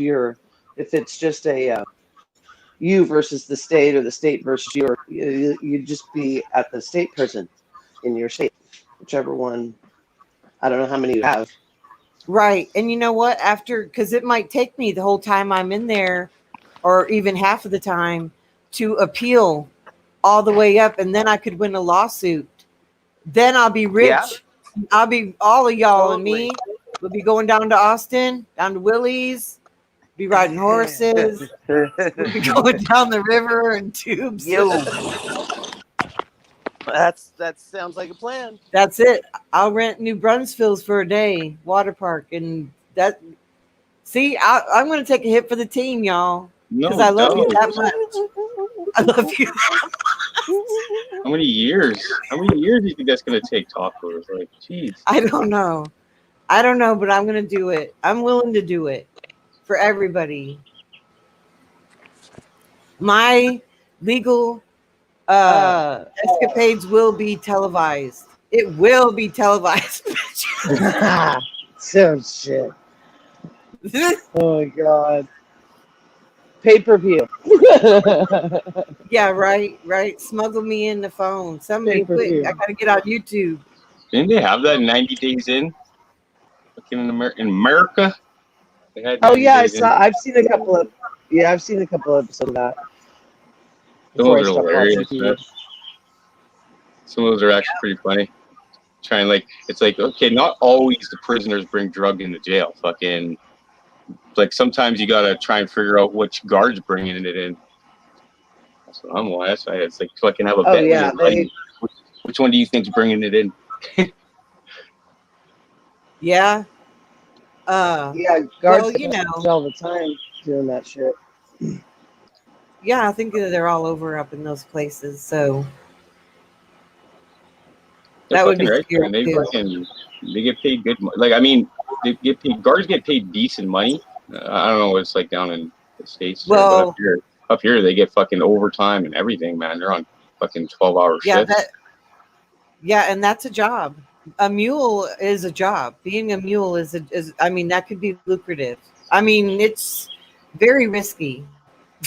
it's just a you versus the state or the state versus you'd just be at the state prison in your state, whichever one. I don't know how many you have. Right. And you know what? Because it might take me the whole time I'm in there, or even half of the time, to appeal all the way up. And then I could win a lawsuit. Then I'll be rich. Yeah. All of y'all and Totally. me will be going down to Austin, down to Willie's, be riding horses, we'll be going down the river in tubes. Yo, that sounds like a plan. That's it. I'll rent New Brunsville's for a day, water park. And that, see, I'm going to take a hit for the team, y'all. Because I love you that much. I love you. How many years? How many years do you think that's gonna take, tacos? Like, jeez. I don't know. But I'm going to do it. I'm willing to do it for everybody. My legal escapades will be televised. It will be televised. So shit. Oh my god. Pay-per-view. Yeah, right. Smuggle me in the phone. Somebody Pay-per-view. quick. I gotta get on YouTube. Didn't they have that 90 days in? Fucking in America? They had Oh 90 yeah, days in. I've seen a couple of episodes of that. Before I Those are stopped hilarious. watching Man. TV. Some of those are actually pretty funny. It's like, okay, not always the prisoners bring drug into jail. Fucking, like sometimes you gotta try and figure out which guard's bringing it in. So I'm why that's why it's like so I can have a Oh bet. yeah, Which one do you think's bringing it in? Yeah. yeah, Well, guards you know, all the time doing that shit. yeah, I think that they're all over up in those places. So They're that would fucking be right, scary man. They too. fucking they get paid good. Like I mean, they get paid. Guards get paid decent money. I don't know what it's like down in the States there, but Well, up here they get fucking overtime and everything, man. They're on fucking 12-hour yeah, shifts. and that's a job. A mule is a job. Being a mule is I mean, that could be lucrative. I mean, it's very risky.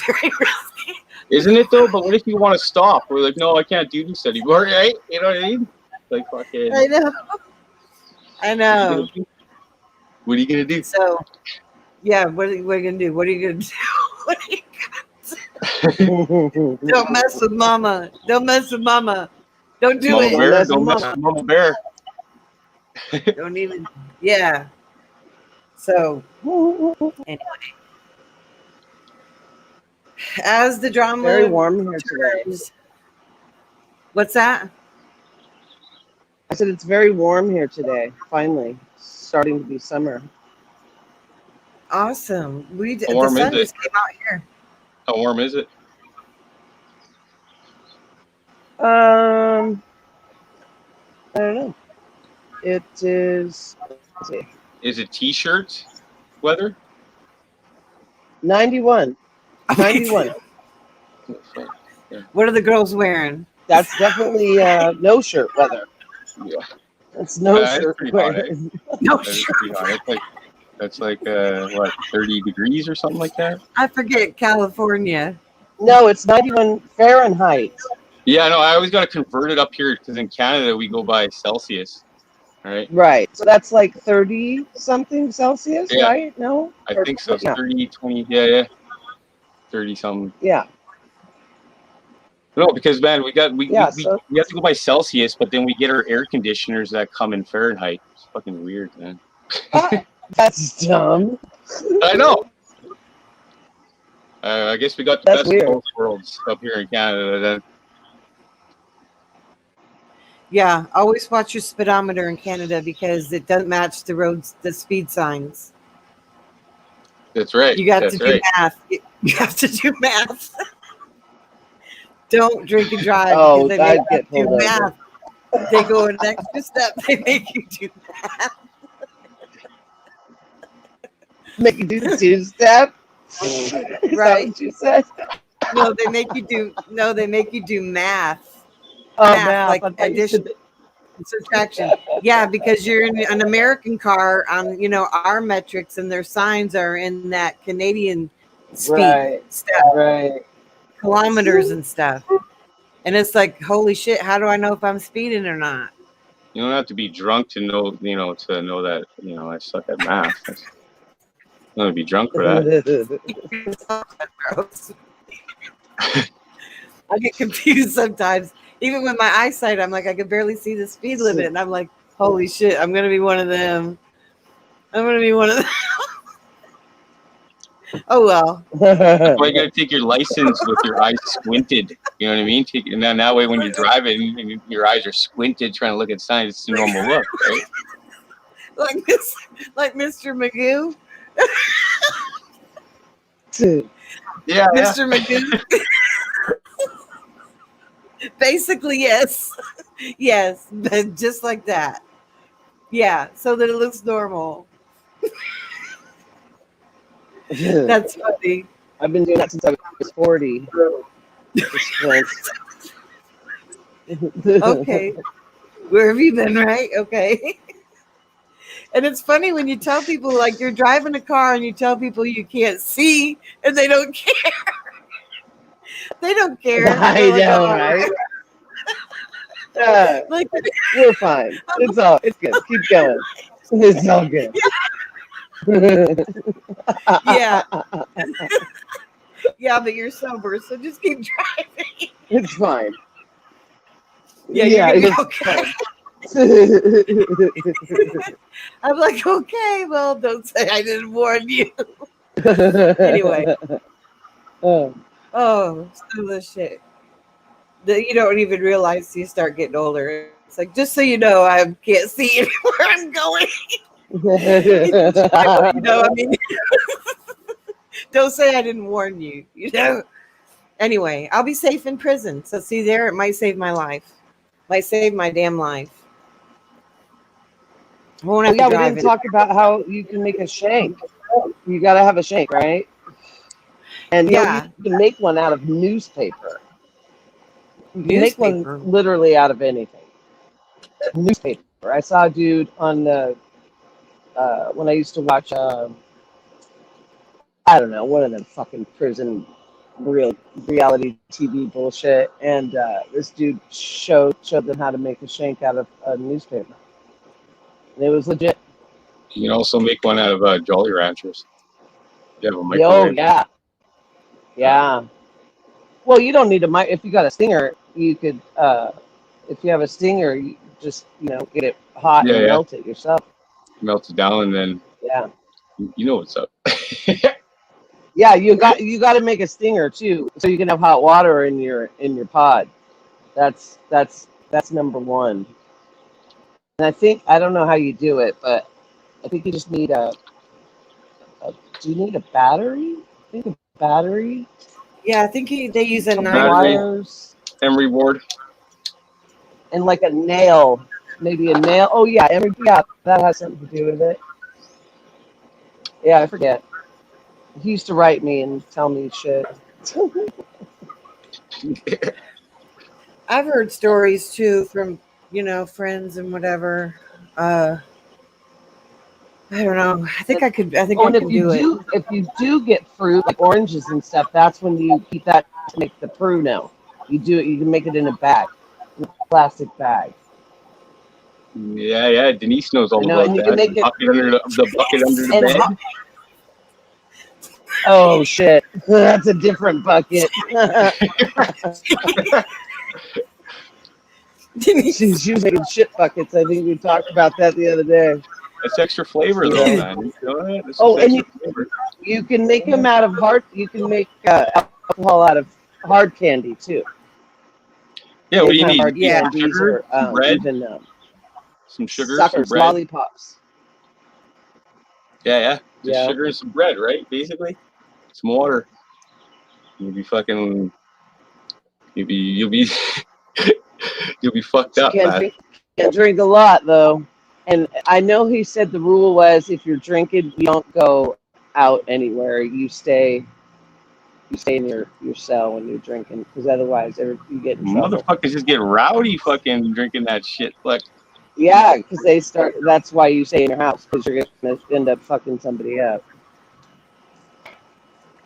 Very risky. Isn't it though? But what if you want to stop? We're like, no, I can't do this anymore, right? You know what I mean? Like fucking. I know. I know. What are you gonna do? So, yeah, what are you gonna do? What are you gonna do? What are you Don't mess with mama. Don't mess with mama. Don't do Mama it. bear, don't mess with Mama Bear. Don't even. Yeah. So anyway, as the drama Very warm here today. turns, what's that? I said it's very warm here today. Finally, starting to be summer. Awesome. The How warm sun is it? just came out here. How warm is it? I don't know. It is. Let's see, Is it t-shirt weather? 91. 91. What are the girls wearing? That's definitely no shirt weather. Yeah. That's no That's shirt pretty hot, weather. No, That is pretty hot. That's like what, 30 degrees or something like that? I forget California. No, it's 91 Fahrenheit. Yeah, no, I always got to convert it up here because in Canada we go by Celsius. All right. Right. So that's like 30 something Celsius, Yeah. right? No? I think so. Yeah. 30, 20, yeah. 30 something. Yeah. No, because man, we have So to go by Celsius, but then we get our air conditioners that come in Fahrenheit. It's fucking weird, man. that's dumb. I know. I guess we got the That's best weird. of both worlds up here in Canada. Then. Yeah, always watch your speedometer in Canada because it doesn't match the speed signs. That's right. You got That's to do right. math. You have to do math. Don't drink and drive Oh, because they make I'd you get do pulled over. math. They go an extra step. They make you do math. Make you do the two-step. Is that Right. what you said? No, they make you do. No, they make you do math. Oh, Math, math. like I thought you said addition, subtraction. Yeah, because you're in an American car on, our metrics, and their signs are in that Canadian speed Right. stuff, Right. kilometers and stuff. And it's like, holy shit! How do I know if I'm speeding or not? You don't have to be drunk to know, to know that, I suck at math. You don't have to be drunk for that. Gross. I get confused sometimes. Even with my eyesight, I'm like, I can barely see the speed limit. And I'm like, holy shit, I'm going to be one of them. I'm going to be one of them. Oh, well. That's why you got to take your license with your eyes squinted. You know what I mean? And then that way when you're driving and your eyes are squinted trying to look at signs, it's a normal look, right? Like Mr. Magoo. Yeah. Mr. Magoo. Basically, yes. Yes, but just like that. Yeah, so that it looks normal. That's funny. I've been doing that since I was 40. Okay. Where have you been, right? Okay. And it's funny when you tell people, like, you're driving a car and you tell people you can't see and they don't care. They don't care. I know, right? Like, we're fine. It's good. Keep going. It's all good. yeah. Yeah, but you're sober, so just keep driving. It's fine. Yeah, you're gonna be okay. I'm like, okay, well, don't say I didn't warn you. Anyway. Oh, some of the shit that you don't even realize you start getting older. It's like, just so you know, I can't see where I'm going. You know, I mean, don't say I didn't warn you. You know. Anyway, I'll be safe in prison. So see there, it might save my life. Might save my damn life. I won't Oh have to yeah, we drive didn't it. talk about how you can make a shank. You gotta have a shank, right? And you Yeah, can make one out of newspaper. You can make one newspaper. literally out of anything. Newspaper. I saw a dude on the when I used to watch I don't know, one of them fucking prison real reality TV bullshit, and this dude showed them how to make a shank out of a newspaper, and it was legit. You can also make one out of Jolly Ranchers. You have a Yo, microwave. yeah, yeah. Well, you don't need a mic. If you got a stinger, you could. If you have a stinger, you just get it hot Yeah, and yeah. melt it yourself. Melt it down, and then Yeah, you know what's up. yeah. You got to make a stinger too, so you can have hot water in your pod. That's number one. And I don't know how you do it, but I think you just need a do you need a battery? I think a battery, Yeah, I think they use a couple Battery, nylon. wires, emery board. and like a nail, maybe a nail. Oh yeah, yeah, that has something to do with it. Yeah, I forget. He used to write me and tell me shit. I've heard stories too from friends and whatever. Uh, I don't know. I think I could. I think Oh, I and can do it. if you do get fruit like oranges and stuff, that's when you keep that to make the Pruno. You do it. You can make it in a bag, in a plastic bag. Yeah, yeah. Denise knows I all know, about and you can that. make it The bucket under the and bed. oh shit, that's a different bucket. She was making shit buckets. I think we talked about that the other day. That's extra flavor, though, Yeah. man. You know what? This is Oh, and extra you flavor. you can make them out of hard. You can make alcohol out of hard candy too. Yeah. What Any do you kind of need? hard You need Yeah. some candies sugar, or some bread, even some sugar, some suckers, bread. lollipops. Yeah, yeah. Just Yeah. sugar and some bread, right? Basically, some water. You'll be fucking. You'll be you'll be fucked You up, man. can't drink a lot though. And I know he said the rule was if you're drinking, you don't go out anywhere. You stay in your cell when you're drinking, because otherwise you get in trouble. Motherfuckers just get rowdy fucking drinking that shit. Like, Yeah, because they start. That's why you stay in your house, because you're gonna end up fucking somebody up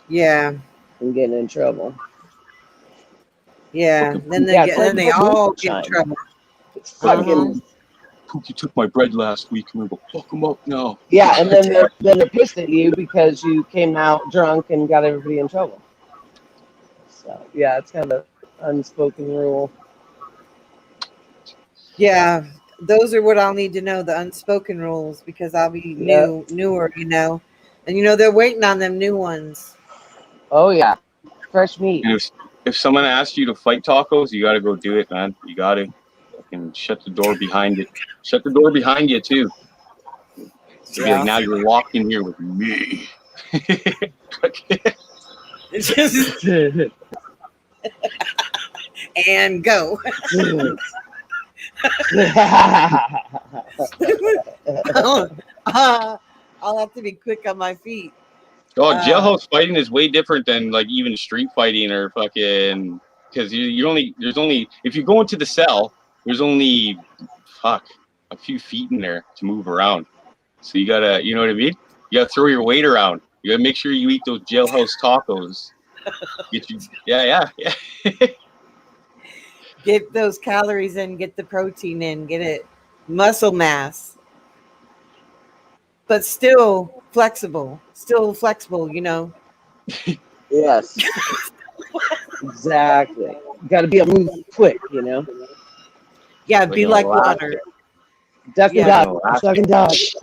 Yeah. and getting in trouble. Yeah. fucking Then poop. they Yeah, it's get. like Then they all get in moonshine. trouble. It's Uh huh. fucking Pookie took my bread last week, and we go fuck him up now. yeah, and then they're pissed at you because you came out drunk and got everybody in trouble. So yeah, it's kind of an unspoken rule. Yeah. Those are what I'll need to know, the unspoken rules, because I'll be Yep. newer, and they're waiting on them new ones. Oh yeah, fresh meat. And if someone asks you to fight tacos, you got to go do it, man. You got to fucking shut the door behind it. Shut the door behind you too. To be like, Yeah. now you're locked in here with me. It's just and go. I'll have to be quick on my feet. Oh, jailhouse fighting is way different than like even street fighting or fucking, because there's only if you go into the cell, there's only a few feet in there to move around. So you gotta, you know what I mean? You gotta throw your weight around. You gotta make sure you eat those jailhouse tacos. Yeah. Get those calories in, get the protein in, get it muscle mass, but still flexible, Yes, exactly. Got to be able to move quick, Yeah, Like be an like elastic. water. Duck and Yeah. dodge, duck and dodge.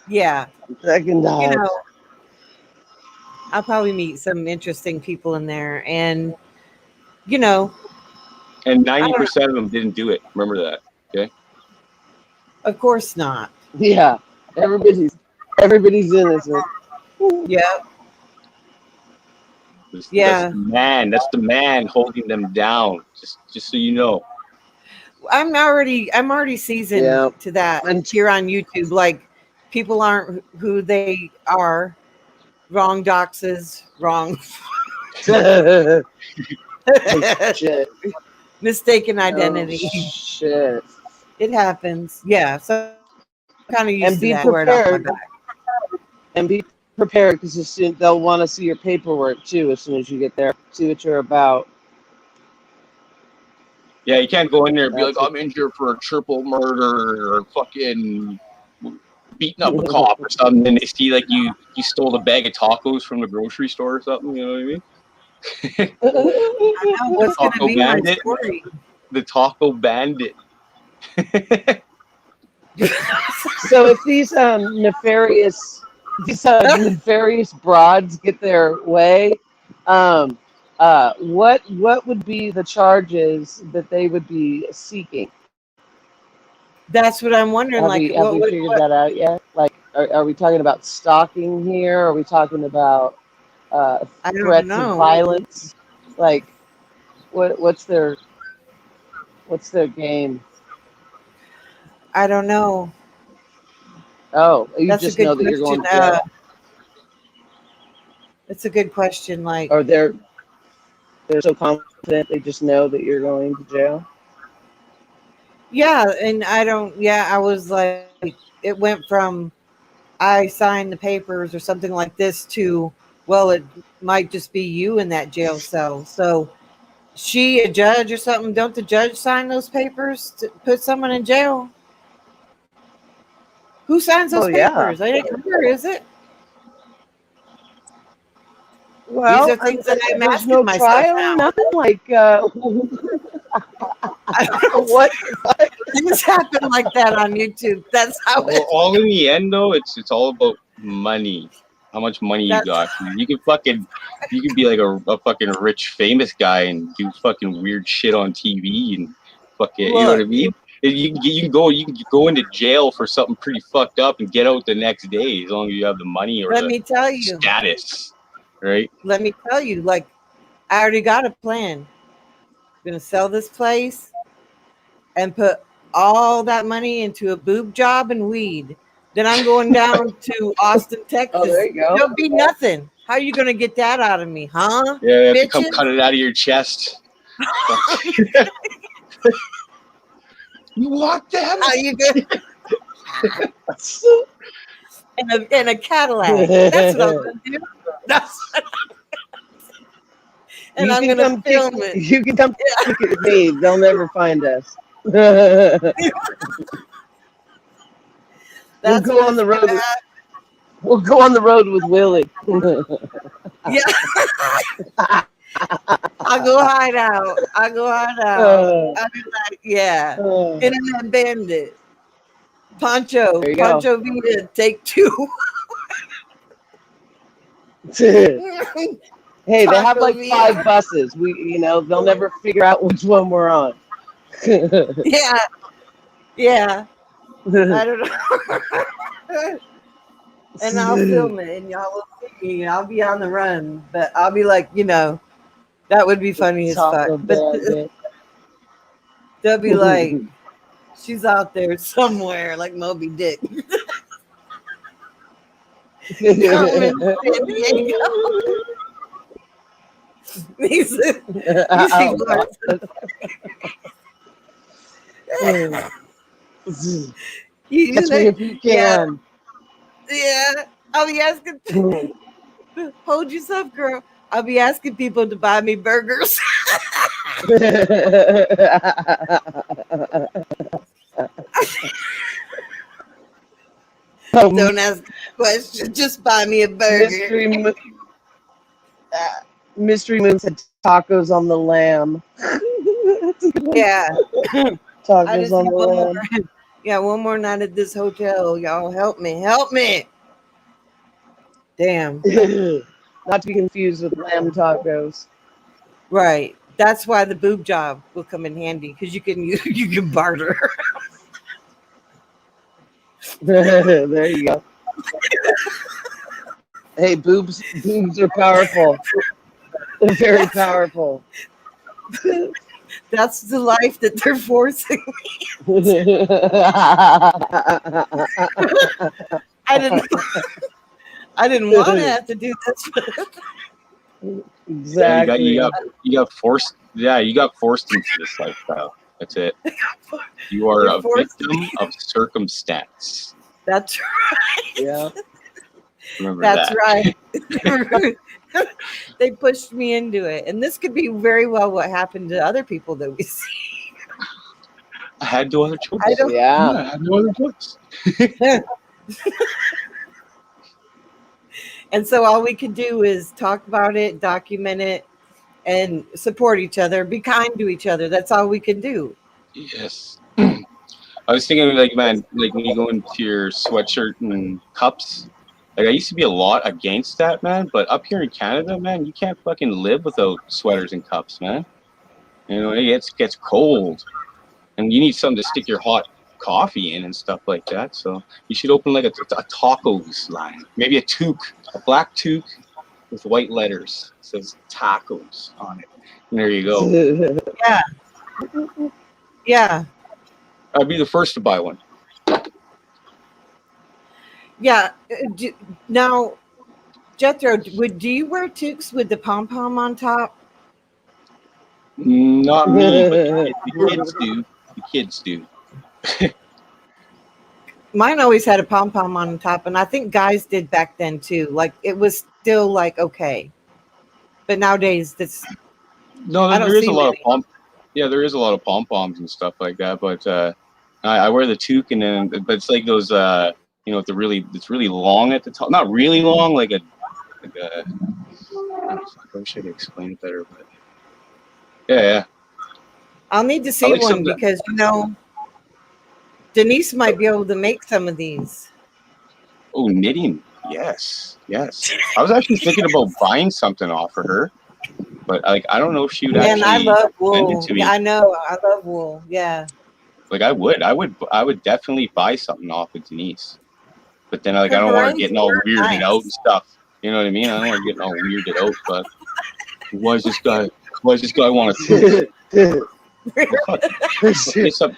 Yeah, Duck and you dodge. know, I'll probably meet some interesting people in there, and you know, And I don't. 90% of them didn't do it. Remember that. Okay. Of course not. Yeah, everybody's innocent. Yeah, That's yeah. the man. That's the man holding them down. Just so you know. I'm already seasoned Yeah, to that and here on YouTube. Like people aren't who they are. Wrong doxes, wrong oh shit, mistaken oh identity. shit, It happens. Yeah, so I'm kind of used and to be that. Wear it off my prepared. back. And be prepared because they'll want to see your paperwork too as soon as you get there. See what you're about. Yeah, you can't go in there and be like, That's I'm in here for a triple murder or fucking beating up a cop or something. And they see like you stole a bag of tacos from the grocery store or something. You know what I mean? I know The what's gonna taco be my bandit. story. The taco bandit. So if these nefarious broads get their way, um, what would be the charges that they would be seeking? That's what I'm wondering. Have Like, we have we figured that out yet? Like, are we talking about stalking here? Are we talking about I don't threats of know. violence? Like, what's their game? I don't know. Oh, you That's a just know good that you're question. going to jail, It's a good question. Like, or they're so confident they just know that you're going to jail. yeah, and I don't. Yeah, I was like, it went from I signed the papers or something like this to, well, it might just be you in that jail cell. So she a judge or something? Don't the judge sign those papers to put someone in jail? Who signs Well, those yeah. papers? I didn't remember. Is it? These Well, are things that I'm there's asking no myself trial or now. nothing. Like, I don't what? things happen like that on YouTube. That's how Well, it. all in the end though, it's all about money. How much money you That's got. You can be like a fucking rich famous guy and do fucking weird shit on TV and fucking, you know what I look. mean? And you can go into jail for something pretty fucked up and get out the next day as long as you have the money or Let the me tell you. status, right? Let me tell you. Like, I already got a plan. I'm gonna sell this place and put all that money into a boob job and weed. Then I'm going down to Austin, Oh, there Texas. you go. There'll be nothing. How are you gonna get that out of me, huh? Yeah, you have to come Bitches. cut it out of your chest. You want them? How you gonna in a Cadillac? That's what I'm gonna do. That's and You I'm can gonna come kick. film it. You can come kick it with me. They'll never find us. We'll That's go what on it's the road. gonna happen. We'll go on the road with Willie. Yeah. I'll go hide out. I'll go hide out. Uh, I'll be like, yeah. uh, Internet bandit. Pancho. there you go. Pancho Villa, take 2. Hey, they have Taco like Villa. 5 buses. They'll never figure out which one we're on. Yeah. Yeah. I don't know. And I'll film it and y'all will see me. I'll be on the run. But I'll be like, that would be funny as Taco fuck. But Bandit. they'll be like, she's out there somewhere like Moby Dick. Carmen San Diego. You see what? You Catch me if you can. Yeah. I'll be asking, hold yourself, girl. I'll be asking people to buy me burgers. Don't ask questions. Just buy me a burger. Mystery Moon said tacos on the lamb. Yeah. I Tacos just on need the one lamb. more. Yeah, one more night at this hotel. Y'all help me. Help me. Damn. Not to be confused with lamb tacos. Right. That's why the boob job will come in handy because you can you can barter. There you go. Hey, boobs are powerful. They're very powerful. That's the life that they're forcing. I didn't I didn't want to have to do this. Yeah, Exactly. you got forced. Yeah, you got forced into this lifestyle. That's it. You are You're a forced. victim of circumstance. That's Yeah. Remember That's that. right. They pushed me into it. And this could be very well what happened to other people that we see. I had no other choice. I don't Yeah. I had no other choice. And so all we can do is talk about it, document it, and support each other, be kind to each other. That's all we can do. Yes. I was thinking, like, man, like when you go into your sweatshirt and cups, like I used to be a lot against that, man. But up here in Canada, man, you can't fucking live without sweaters and cups, man. You know, it gets cold, and you need something to stick your hot coffee in and stuff like that. So you should open like a tacos line, maybe a toque, a black toque with white letters. It says tacos on it. And there you go. Yeah. Yeah. I'd be the first to buy one. Yeah. Now, Jethro, do you wear toques with the pom pom on top? Not me, but the kids do. The kids do. Mine always had a pom pom on top, and I think guys did back then too. Like it was still like okay, but nowadays that's No, I don't there is see a lot of many. pom. Yeah, there is a lot of pom poms and stuff like that. But I wear the toque, and then but it's like those you know, it's really long at the top. Not really long, like a I wish I could explain it better, but yeah. I'll need to I see like one something. because Denise might be able to make some of these. Oh, knitting. Yes. I was actually thinking about buying something off of her, but like I don't know if she would And I actually love send it wool. to Yeah, me. I know. I love wool. Yeah. Like I would definitely buy something off of Denise. But then like I Her don't want her berets getting all were weirded out and nice. stuff. You know what I mean? I don't want her getting all weirded out. But why does this guy want a toque? Well, fuck, it's up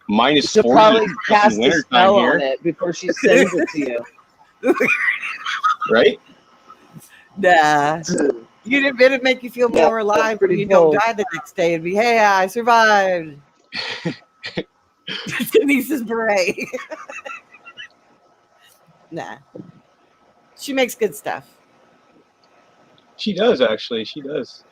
minus She'll 40 probably fucking cast a winter time spell on here, it before she sends it to you. right? Nah. It'd make you feel Yeah, more that's alive when pretty you don't bold. die the next day. It'd be, hey, I survived. Denise's beret. Nah. She makes good stuff. She does actually. She does.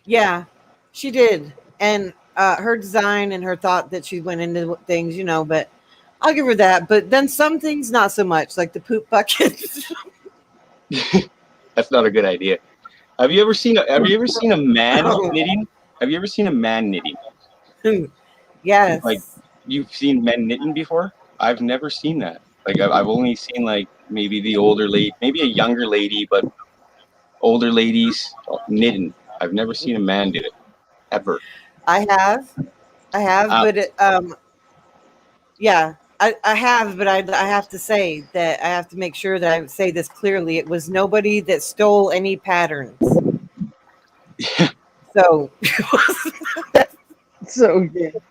Yeah, she did. And her design and her thought that she went into things, but I'll give her that. But then some things, not so much, like the poop bucket. That's not a good idea. Have you ever seen a man knitting? Have you ever seen a man knitting? Like Yes. you've seen men knitting before? I've never seen that. Like I've only seen like maybe the older lady, maybe a younger lady, but older ladies knitting. I've never seen a man do it ever. I have. Uh, But yeah, I have, but I have to say that I have to make sure that I say this clearly. It was nobody that stole any patterns. So So good.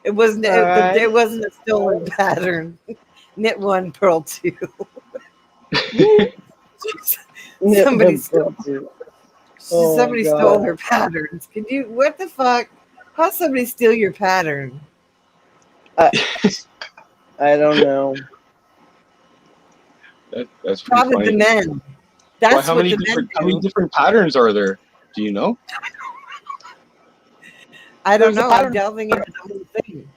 it wasn't All right. it wasn't a stolen pattern. Knit one, pearl two. Somebody stole. Oh my Somebody stole God. her patterns. Can you? What the fuck? How'd somebody steal your pattern? I don't know. That's pretty Probably funny. the men. Well, That's what the men how many do. different patterns are there? Do you know? I don't There's a know. I'm pattern delving into the whole thing.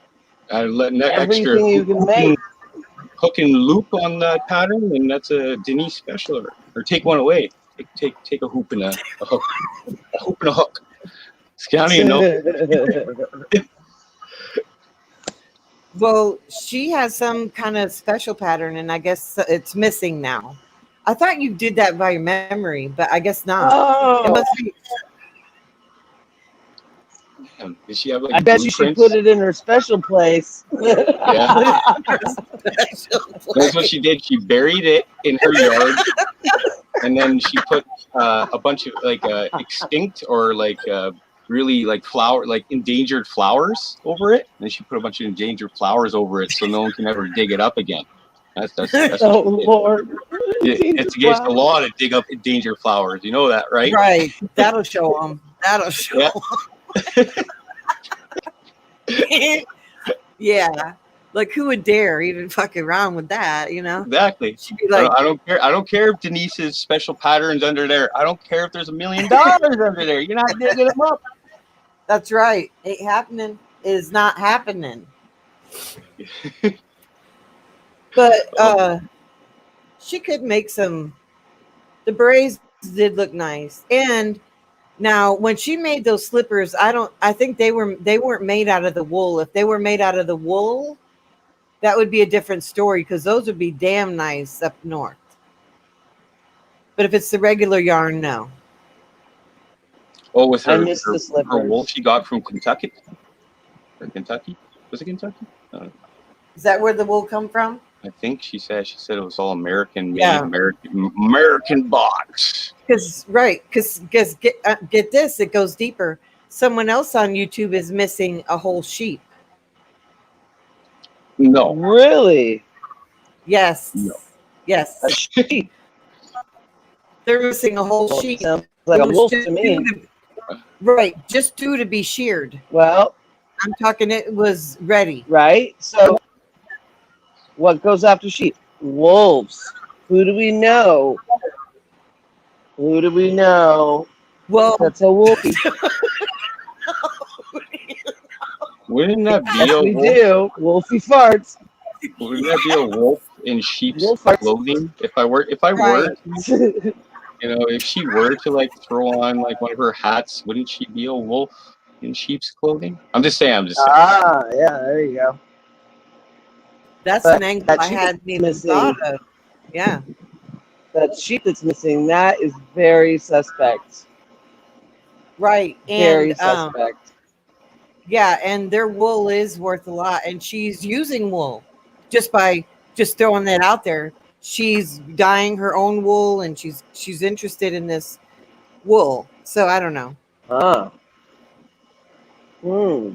Letting that extra everything you can make. hook and loop on that pattern, and that's a Denise special. Or take one away. Take a hoop and a hook. A hoop and a hook. I don't even know. Well, she has some kind of special pattern, and I guess it's missing now. I thought you did that by memory, but I guess not. It Oh, must be. Did she have like I bet you should blueprints? put it in her special place. Yeah, that's what she did. She buried it in her yard, and then she put a bunch of like extinct or like really like flower, like endangered flowers over it. And then she put a bunch of endangered flowers over it, so no one can ever dig it up again. That's what Oh she did. Lord. It's against the law to dig up endangered flowers. You know that, right? Right. That'll show them. That'll show Yeah. 'em. Yeah. Like who would dare even fuck around with that, you know? Exactly. She'd be like, I don't care. I don't care if Denise's special patterns under there. I don't care if there's $1 million under there. You're not digging them up. that's right. Ain't happening is not happening. But she could make some. The berets did look nice. And now when she made those slippers, I think they weren't made out of the wool. If they were made out of the wool, that would be a different story because those would be damn nice up north. But if it's the regular yarn, no. Oh, with I her, miss the her slippers. wool she got from Kentucky. Or Kentucky? Was it Kentucky? Is that where the wool come from? I think she said it was all American made, Yeah. American box. Because get this, it goes deeper. Someone else on YouTube is missing a whole sheep. No. Really? Yes. No. Yes. A sheep. They're missing a whole Well, sheep. sounds like a It was wolf just to me. Right. Just due to be sheared. Well, I'm talking it was ready. right? So, what goes after sheep? Wolves. Who do we know? Who do we know? Well, That's a wolfie. Wouldn't that be Yes, a we wolf? do. Wolfie farts. Wouldn't that be a wolf in sheep's Wolf farts. clothing? If I were, Right. if she were to like throw on like one of her hats, wouldn't she be a wolf in sheep's clothing? I'm just saying. Ah, yeah, there you go. that's But an angle that I sheep hadn't even missing. thought of. Yeah. That sheep that's missing, that is very suspect. Right. Very And suspect. yeah, and their wool is worth a lot. And she's using wool just by just throwing that out there. She's dyeing her own wool and she's interested in this wool. So I don't know. Ah. Hmm.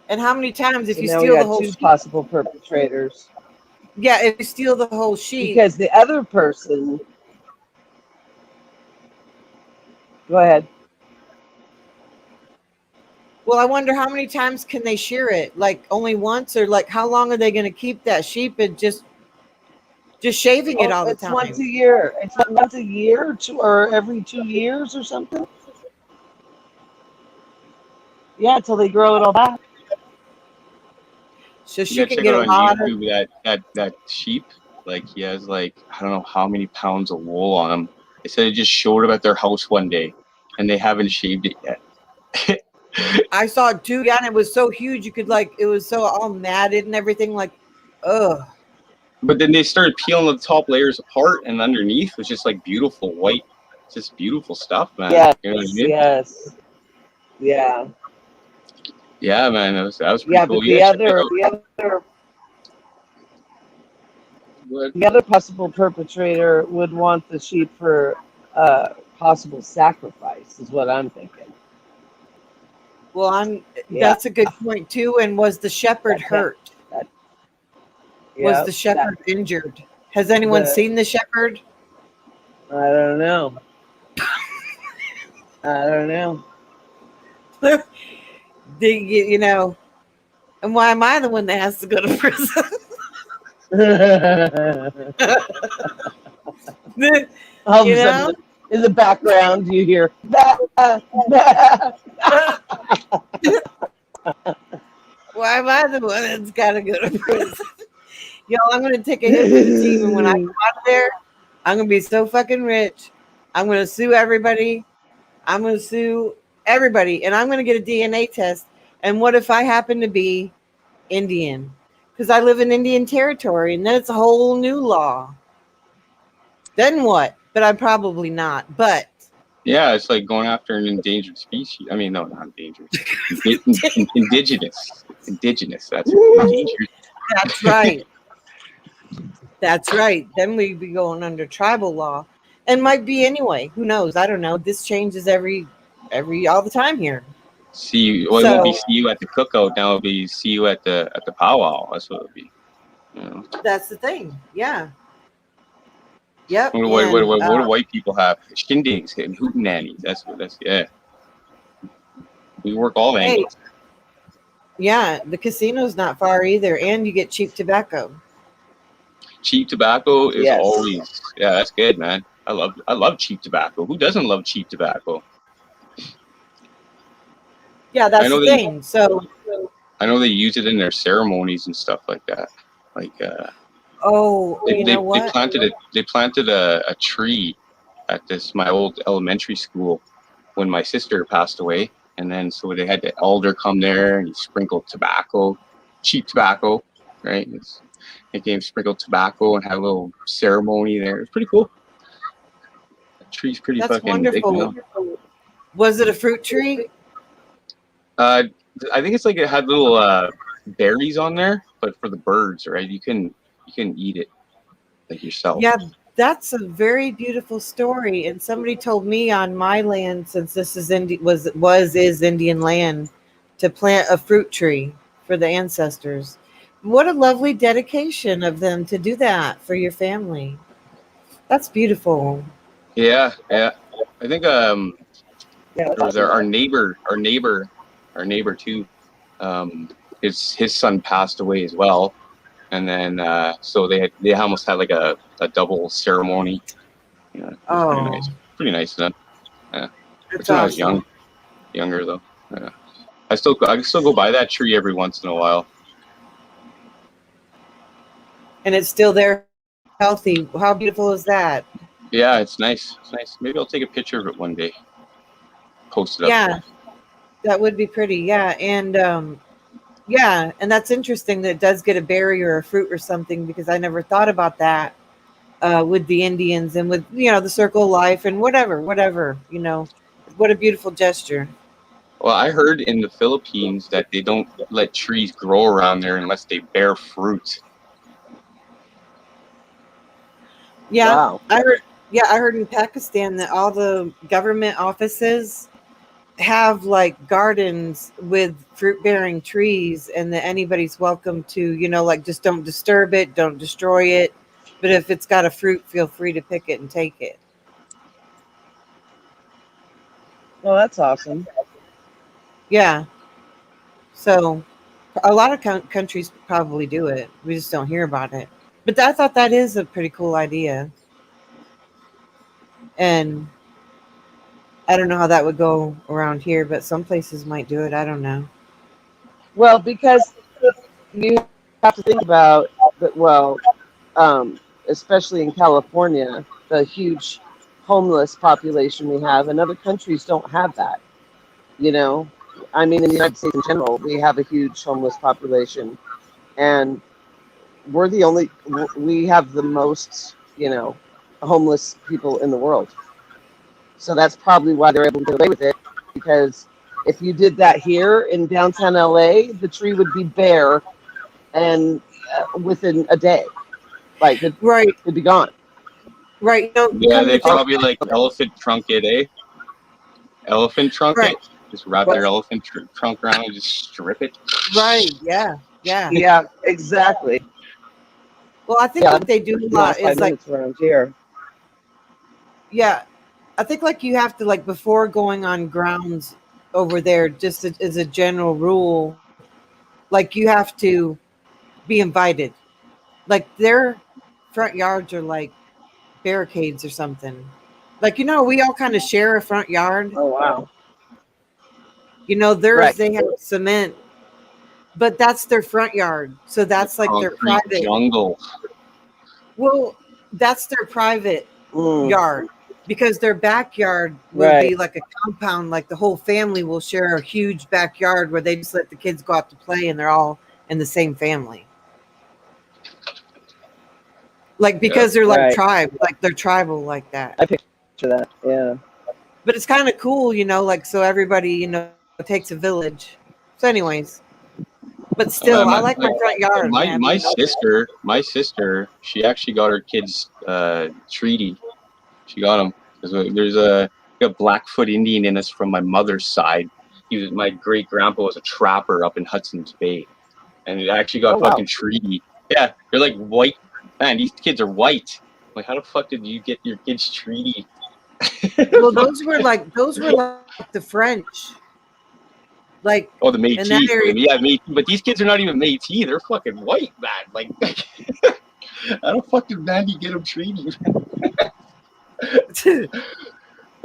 And how many times if So you now we steal the got whole two sheep, possible perpetrators. yeah, if you steal the whole sheep, Because the other person. Go ahead. well, I wonder how many times can they shear it? Like only once, or like how long are they going to keep that sheep and just shaving it all the It's time? once a year. It's not once a year or every 2 years or something. Yeah, till they grow it all back. So You she gotta can check get out a on lot of. YouTube that sheep. Like he has like I don't know how many pounds of wool on him. They said it just showed up at their house one day, and they haven't shaved it yet. I saw it too, yeah, and it was so huge. You could it was so all matted and everything. Like, ugh. But then they started peeling the top layers apart, and underneath was just like beautiful white, just beautiful stuff, man. Yes, You know what I mean? yes. Yeah. Yeah, man, that was pretty Yeah, cool. but You gotta check it out. What? the other possible perpetrator would want the sheep for possible sacrifice, is what I'm thinking. Well, Yeah. that's a good point too. And was the shepherd That- hurt? Yeah, Was the shepherd injured? Has anyone seen the shepherd? I don't know. I don't know. You know, and why am I the one that has to go to prison? All of You a know? sudden, in the background, you hear. Bah, bah. Why am I the one that's got to go to prison? Y'all, I'm going to take a hit for the team, and when I go out there, I'm going to be so fucking rich. I'm going to sue everybody. I'm going to sue everybody, and I'm going to get a DNA test. And what if I happen to be Indian? Because I live in Indian territory, and then it's a whole new law. Then what? But I'm probably not. But Yeah, it's like going after an endangered species. I mean, no, not endangered. Indigenous. Indigenous. That's endangered. that's right. That's right. Then we'd be going under tribal law. And might be anyway. Who knows? I don't know. This changes every all the time here. See you. Well, it won't be So see you at the cookout. Now it'll be see you at the powwow. That's what it'll be. You know. that's the thing. Yeah. Yep. What And do white people have? Shindigs and hootenannies. That's yeah. We work all hey, angles. yeah, the casino's not far either, and you get cheap tobacco. Cheap tobacco is Yes. always that's good, man. I love cheap tobacco. Who doesn't love cheap tobacco? Yeah, that's the thing. So I know they use it in their ceremonies and stuff like that. Like what? they planted a tree at my old elementary school when my sister passed away, and then so they had the elder come there and he sprinkled tobacco, cheap tobacco, right? They gave sprinkled tobacco and had a little ceremony there. It's pretty cool. The tree's pretty That's fucking wonderful. big now. Was it a fruit tree? I think it's like it had little berries on there, but for the birds, right? You can eat it like yourself. Yeah, that's a very beautiful story. And somebody told me on my land, since this is is Indian land, to plant a fruit tree for the ancestors. What a lovely dedication of them to do that for your family. That's beautiful. Yeah. I think Yeah, there was our neighbor too. His son passed away as well, and then so they almost had like a double ceremony. Yeah, it was pretty nice done. Yeah, That's when I was awesome. younger though. Yeah. I still go by that tree every once in a while. And it's still there, healthy. How beautiful is that? Yeah, it's nice. It's nice. Maybe I'll take a picture of it one day. Post it up. Yeah, that would be pretty. Yeah, and that's interesting that it does get a berry or a fruit or something, because I never thought about that with the Indians and with the circle of life and whatever. What a beautiful gesture. Well, I heard in the Philippines that they don't let trees grow around there unless they bear fruit. Yeah, wow. I heard. Yeah, I heard in Pakistan that all the government offices have like gardens with fruit bearing trees, and that anybody's welcome to, like, just don't disturb it, don't destroy it. But if it's got a fruit, feel free to pick it and take it. Well, that's awesome. Yeah. So a lot of countries probably do it. We just don't hear about it. But I thought that is a pretty cool idea. And I don't know how that would go around here, but some places might do it. I don't know. Well, because you have to think about that. Well, especially in California, the huge homeless population we have, and other countries don't have that. You know, I mean, in the United States in general, we have a huge homeless population, and we have the most, homeless people in the world. So that's probably why they're able to get away with it, because if you did that here in downtown LA, the tree would be bare and within a day, like Right, it'd be gone. right. Yeah, they probably like elephant trunk it, eh? Elephant trunk Right. it. Just wrap their elephant trunk around and just strip it. Right. Yeah. Yeah. Yeah, exactly. Well, I think what they do a lot is like, around here. yeah, I think like you have to, like, before going on grounds over there, just as a general rule, like you have to be invited. Like their front yards are like barricades or something. Like, we all kind of share a front yard. Oh wow. Theirs, Right. they have cement, but that's their front yard. So that's like their Concrete private. jungle. Well, that's their private Mm, yard, because their backyard will be like a compound. Like the whole family will share a huge backyard where they just let the kids go out to play, and they're all in the same family. like because they're like Right. tribe, like they're tribal like that. I picture that. Yeah. But it's kind of cool, like so everybody, takes a village. So, anyways, but still, I like my front yard, man. My sister, she actually got her kids treaty. She got them. There's a Blackfoot Indian in us from my mother's side. My great grandpa was a trapper up in Hudson's Bay, and it actually got fucking treaty. Yeah, they're like white. Man, these kids are white. Like, how the fuck did you get your kids treaty? Well, those were like the French. Like, the Métis. Yeah, Métis. But these kids are not even Métis. They're fucking white, man. Like, how the fuck did Mandy get them treaty?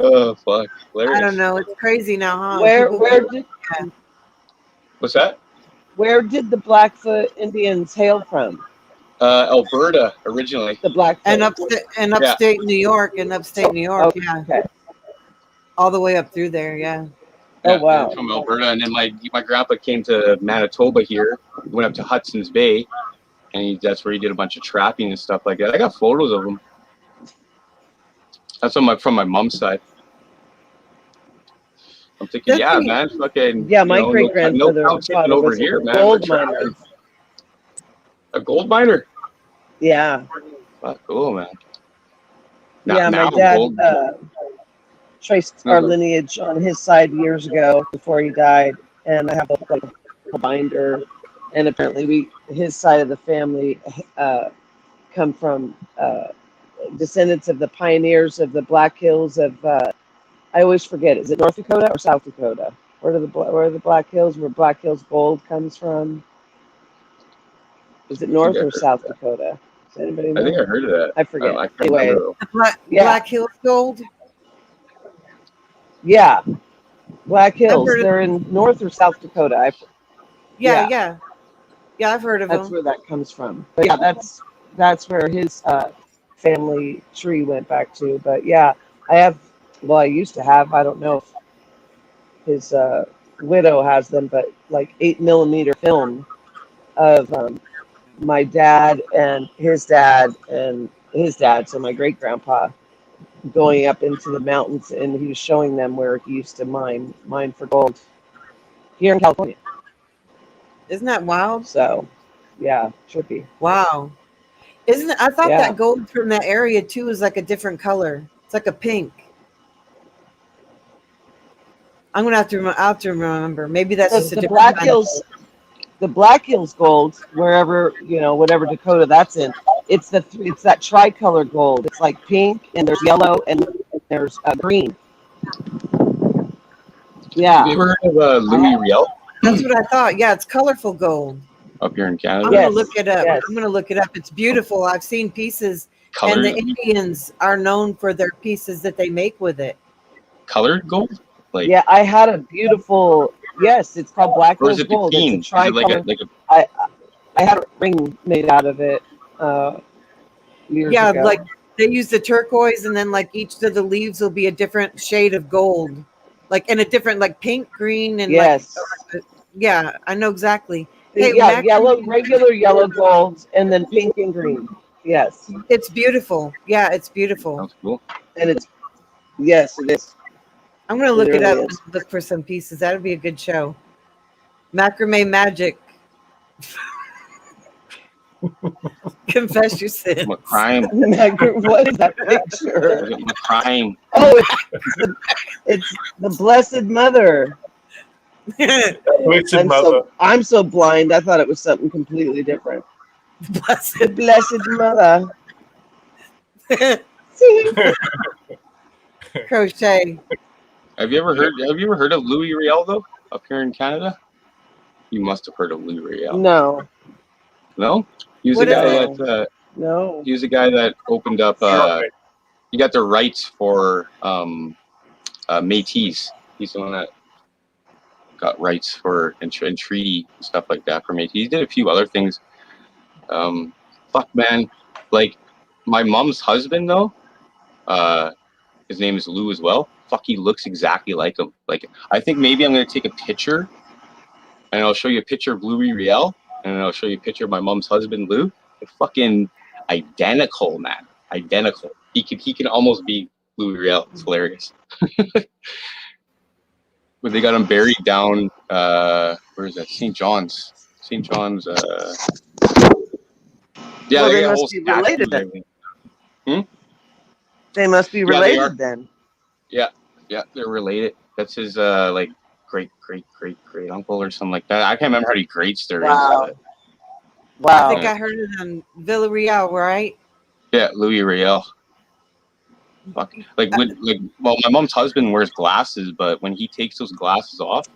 Oh fuck! Hilarious. I don't know. It's crazy now, huh? What's that? Where did the Blackfoot Indians hail from? Alberta originally. The Blackfoot. And upstate New York, yeah. Okay. All the way up through there, yeah. Oh wow! From Alberta, and then my grandpa came to Manitoba here. He went up to Hudson's Bay, and that's where he did a bunch of trapping and stuff like that. I got photos of him. That's from my mom's side. I'm thinking, man, fucking. Yeah, my great grandfather was over here, man. Gold miner. A gold miner. Yeah. Fuck, cool, man. My dad traced our lineage on his side years ago before he died, and I have a binder. And apparently, his side of the family come from descendants of the pioneers of the Black Hills of. I always forget. Is it North Dakota or South Dakota? Where are the Black Hills? Where Black Hills gold comes from? Is it North or South Dakota? Does anybody know? I think I heard of that. I forget. Anyway, Black Hills gold. Yeah, Black Hills. They're in North or South Dakota. Yeah, I've heard of them. That's where that comes from. But yeah, that's where his family tree went back to. But yeah, I used to have. I don't know if his widow has them, but like 8mm film of my dad and his dad, so my great grandpa, going up into the mountains, and he was showing them where he used to mine for gold here in California. Isn't that wild? So, yeah, trippy. Wow. Isn't it? I thought that gold from that area too is like a different color. It's like a pink. I'm gonna have to remember. Maybe that's just a different Black Hills. The Black Hills gold, wherever whatever Dakota that's in, it's that tricolor gold. It's like pink, and there's yellow, and there's green. Yeah. Have you ever heard of Louis Riel? That's what I thought. Yeah, it's colorful gold. Up here in Canada. I'm gonna look it up. Yes. I'm gonna look it up. It's beautiful. I've seen pieces, and the Indians are known for their pieces that they make with it. Colored gold? Yeah, I had a beautiful. Yes, it's called Black Hills gold. It's a tricolor. I had a ring made out of it years ago. Like they use the turquoise, and then like each of the leaves will be a different shade of gold, like in a different like pink, green, and yeah, I know exactly. Hey, regular yellow gold, and then pink and green. Yes, it's beautiful. Yeah, it's beautiful. That's cool. And it is. I'm going to look it up and look for some pieces. That would be a good show. Macrame magic. Confess your sins. What crime? What is that picture? What crime? Oh, it's the Blessed Mother. I'm so blind. I thought it was something completely different. Blessed Mother. Crochet. Have you ever heard of Louis Riel though? Up here in Canada? You must have heard of Louis Riel. No. No? He was a guy that no. He was a guy that opened up he got the rights for Métis. He's the one that got rights for and treaty and stuff like that for Métis. He did a few other things. Fuck man. Like my mom's husband though, his name is Lou as well. Fuck, he looks exactly like him. Like, I think maybe I'm gonna take a picture, and I'll show you a picture of Louis Riel, and then I'll show you a picture of my mom's husband, Lou. identical, man. Identical. He can almost be Louis Riel. It's hilarious. But they got him buried down. Where is that? St. John's. St. John's. Yeah, Well, they they got a must whole be statue related and then. everything. They must be Yeah, they are. related then. Yeah, they're related. That's his like great uncle or something like that. I can't remember how many greats there is. Wow. But, I think Wow. I heard it on Villarreal, right? yeah, Louis Riel. Fuck. Well, my mom's husband wears glasses, but when he takes those glasses off,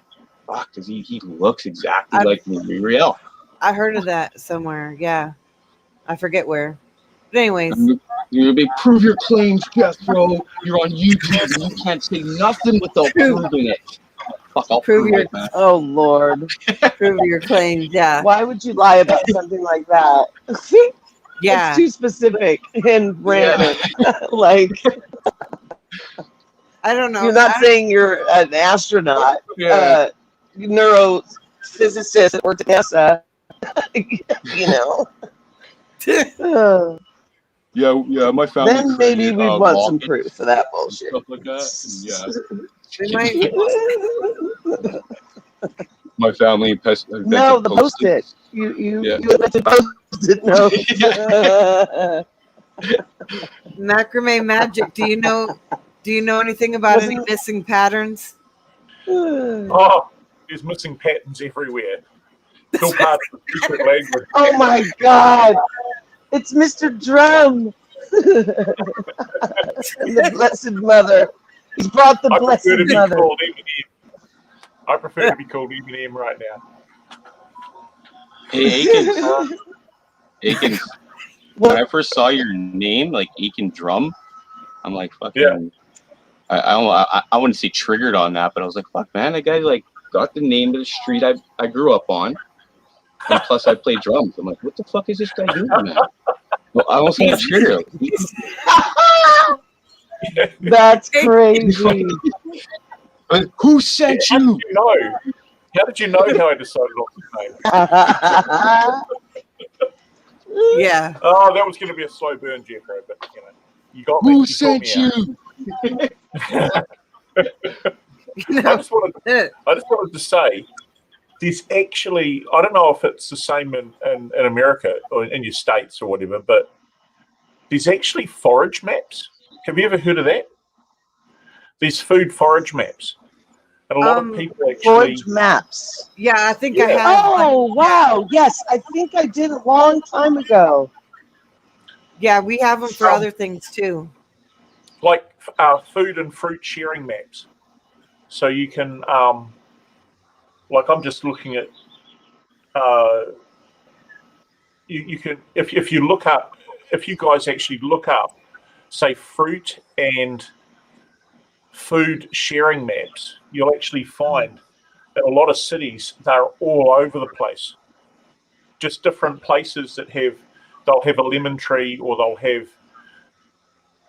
fuck, does he looks exactly like Louis Riel. I heard of that somewhere. Yeah, I forget where. But anyways, You're big. Prove your claims, Jethro. You're on YouTube and you can't say nothing without proving it. Fuck, I'll prove your it, man. Oh Lord. prove your claims. Yeah, Why would you lie about something like that? yeah. It's too specific and random. Like, I don't know. you're not saying you're an astronaut, Yeah. neurophysicist that worked at NASA. You know. Yeah, my family. Then maybe created, we'd want some rockets proof of that and bullshit. stuff like that. We Yeah. might- My family invented No, the Post-its. Post-it. You Yeah. invented Post-it notes. macrame magic. Do you know anything about any Wasn't- missing patterns? Oh, there's missing patterns everywhere. Still part of the secret language. Oh my God! It's Mr. Drum, the Blessed Mother. He's brought the I Blessed prefer to be Mother. called Eminem. I prefer to be called Eminem right now. Hey, Aikens. When I first saw your name, like Aiken Drum, I'm like, fucking. Yeah. I wouldn't say triggered on that, but I was like, fuck, man, that guy like got the name of the street I grew up on, and plus I play drums. I'm like, what the fuck is this guy doing, man? Well, I almost got triggered. That's crazy. Like, who sent How you? did you know? How did you know how I decided on his name? Yeah. Oh, that was going to be a slow burn, Jeffro, but you got me. Who You sent caught me out. You I know, just wanted to say, there's actually, I don't know if it's the same in America or in your states or whatever, but there's actually forage maps. Have you ever heard of that? There's food forage maps. And a lot of people actually... Forge maps. yeah, I think I have. Oh, wow. Yes, I think I did a long time ago. Yeah, we have them for other things too. like food and fruit sharing maps. So you can, like I'm just looking at, you can, if you look up, if you guys actually look up, say fruit and food sharing maps, you'll actually find that a lot of cities, they're all over the place. Just different places that they'll have a lemon tree or they'll have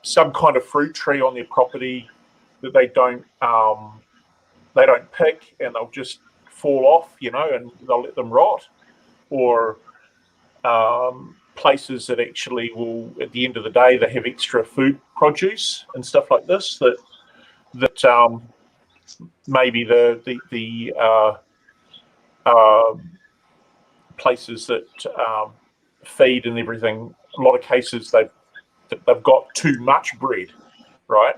some kind of fruit tree on their property that they don't pick, and they'll just fall off, and they'll let them rot. Or places that actually will, at the end of the day, they have extra food produce and stuff like this that maybe the places that feed and everything, a lot of cases they've got too much bread, right?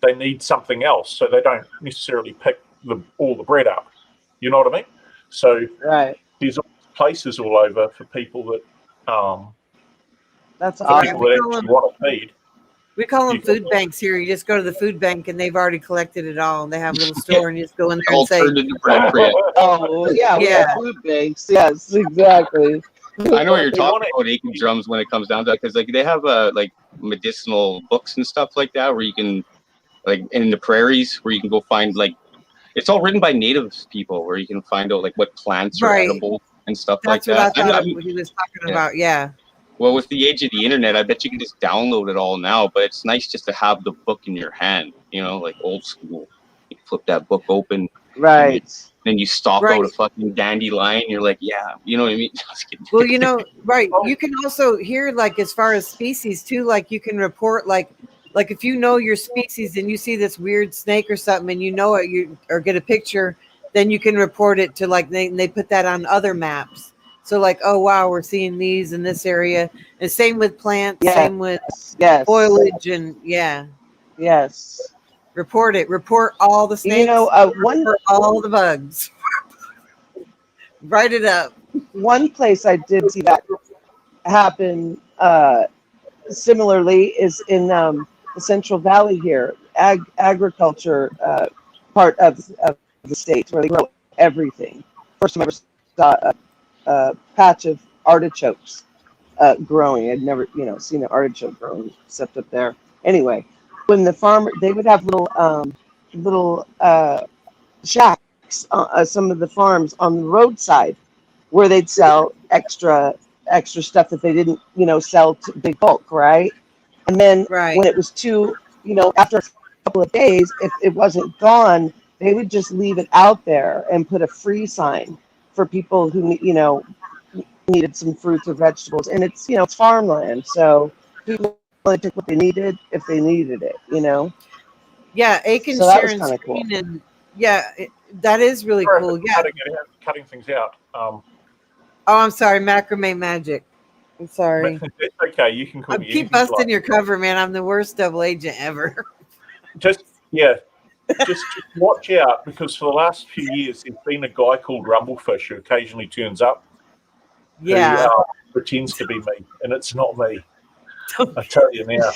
They need something else, so they don't necessarily pick all the bread up. You know what I mean? So Right. there's places all over for people that That's for awesome. people that actually want to feed. We call them food banks here. You just go to the food bank and they've already collected it all. They have a little store and you just go in there and All say, turned into bread for you. Oh, yeah, we have food banks. Yes, exactly. I know what you're talking about, Aiken Drums, when it comes down to that, because like they have like medicinal books and stuff like that where you can, like in the prairies, where you can go find like, it's all written by native people where you can find out like what plants are Right. edible and stuff that's like what that. I thought he was talking about. Yeah. Well, with the age of the internet, I bet you can just download it all now, but it's nice just to have the book in your hand, like old school. You flip that book open. Right. Then you stalk Right. out a fucking dandelion. You're like, yeah, you know what I mean? Just kidding. Well, right. You can also hear, like, as far as species too, like you can report, like if you know your species and you see this weird snake or something and you know it, or get a picture, then you can report it to, like, they put that on other maps. So like, oh wow, we're seeing these in this area. And same with plants, Yes. same with foliage, and Yes. report it. Report all the snakes. Report all the bugs. Write it up. One place I did see that happen similarly is in the Central Valley here, agriculture part of the state where they grow everything. First time I ever saw a patch of artichokes growing. I'd never, seen an artichoke growing except up there. Anyway, when the farmer, they would have little shacks, some of the farms on the roadside where they'd sell extra stuff that they didn't, sell to big bulk, right? And then when it was after a couple of days, if it wasn't gone, they would just leave it out there and put a free sign for people who, needed some fruits or vegetables. And it's, it's farmland. So people only took what they needed if they needed it, Yeah, Aiken, so that was Sharon, kind of cool. and that is really cool. Yeah, cutting things out. Oh, I'm sorry, macrame magic. I'm sorry. It's okay. You can call me. Keep busting your cover, man. I'm the worst double agent ever. Just watch out, because for the last few years there's been a guy called Rumblefish who occasionally turns up. Yeah. Who pretends to be me, and it's not me. I tell you now.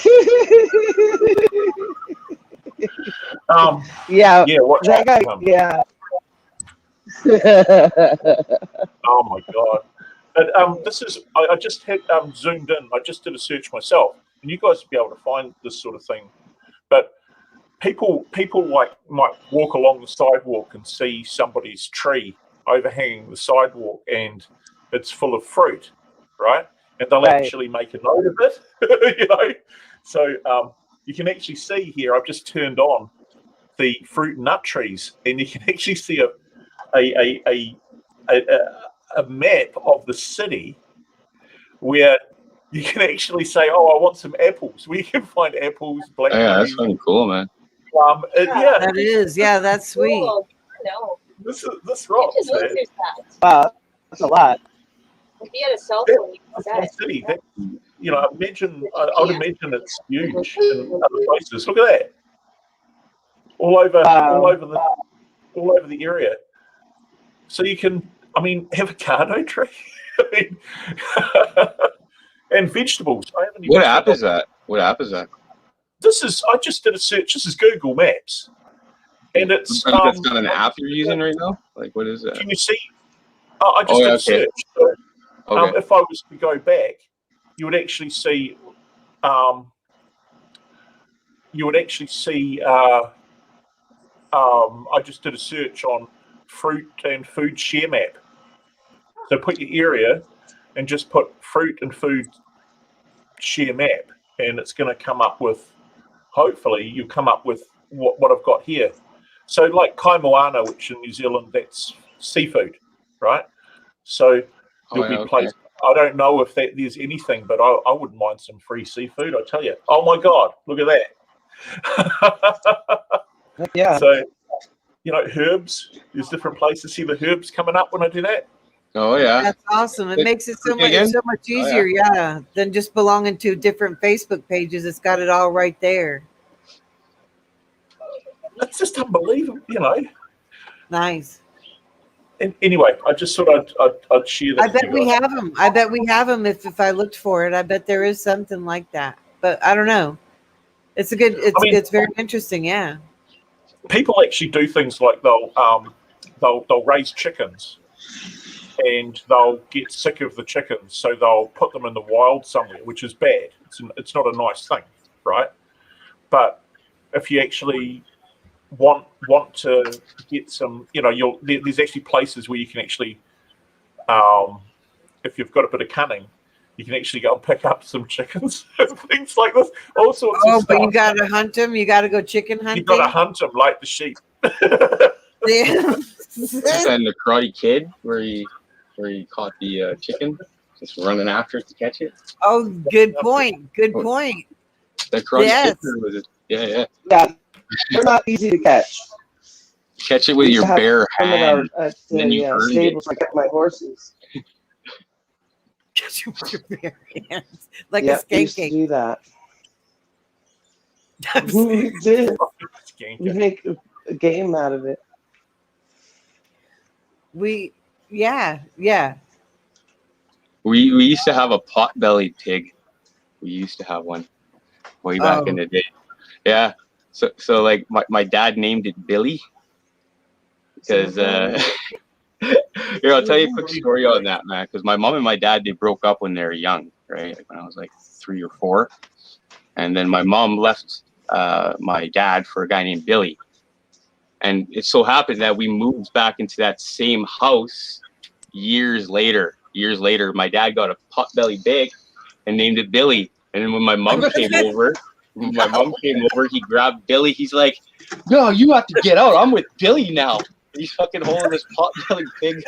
Yeah. Watch that guy. out. Yeah. Oh my god! But this is. I just had zoomed in. I just did a search myself, and you guys will be able to find this sort of thing. But people like might walk along the sidewalk and see somebody's tree overhanging the sidewalk, and it's full of fruit, right? And they'll actually make a note of it, So you can actually see here. I've just turned on the fruit and nut trees, and you can actually see a map of the city where you can actually say, "Oh, I want some apples." We can find apples, blackberries. Yeah, that's kind of cool, man. That is, that's sweet. Cool. No, This rocks, man. Wow, that's a lot. if you had a cell phone, you could That's set one it. city. I would imagine it's huge in other places. Look at that. All over the area. So you can, avocado tree. And vegetables. What app is that? I just did a search. This is Google Maps. And it's that's not an app you're using right now? Like, what is that? Can you see? I just did a search. So, if I was to go back, you would actually see I just did a search on fruit and food share map. So put your area and just put fruit and food share map, and it's going to come up with, hopefully you'll come up with what I've got here. So like kaimoana, which in New Zealand, that's seafood, right? So there'll be places. I don't know if there's anything, but I wouldn't mind some free seafood, I tell you. Oh my God, look at that. Yeah. So, herbs, there's different places. See the herbs coming up when I do that? Oh, yeah. That's awesome. It makes it so much easier, than just belonging to different Facebook pages. It's got it all right there. It's just unbelievable, Nice. And anyway, I just thought I'd share that. I bet we have them. If I looked for it. I bet there is something like that. But I don't know. It's it's very interesting, yeah. People actually do things like they'll raise chickens, and they'll get sick of the chickens, so they'll put them in the wild somewhere, which is bad. It's not a nice thing, right? But if you actually want to get some, there's actually places where you can actually, if you've got a bit of cunning, you can actually go and pick up some chickens and things like this, all sorts of stuff. But you got to hunt them. You got to go chicken hunting. You got to hunt them like the sheep. Yeah. And the Karate Kid, where he caught the chicken, just running after it to catch it. Oh, good point. Good point. That Karate Yes. Kid was it? Yeah. Yeah, they're not easy to catch. Catch it We with used your to have bare them at hand. our then you burned stables. I kept my horses. Catch you with your bare hands. Like Yeah, a we used to skanking. do that. We did. We make a game out of it. Yeah. We used to have a pot-bellied pig. We used to have one way back in the day. Yeah. So like my dad named it Billy because here, I'll tell you a quick story on that, man, because my mom and my dad, they broke up when they were young, right? Like when I was like 3 or 4. And then my mom left my dad for a guy named Billy. And it so happened that we moved back into that same house years later. My dad got a pot-bellied pig and named it Billy. And then when my mom came over, he grabbed Billy. He's like, "No, you have to get out. I'm with Billy now." He's fucking holding this pot-bellied pig.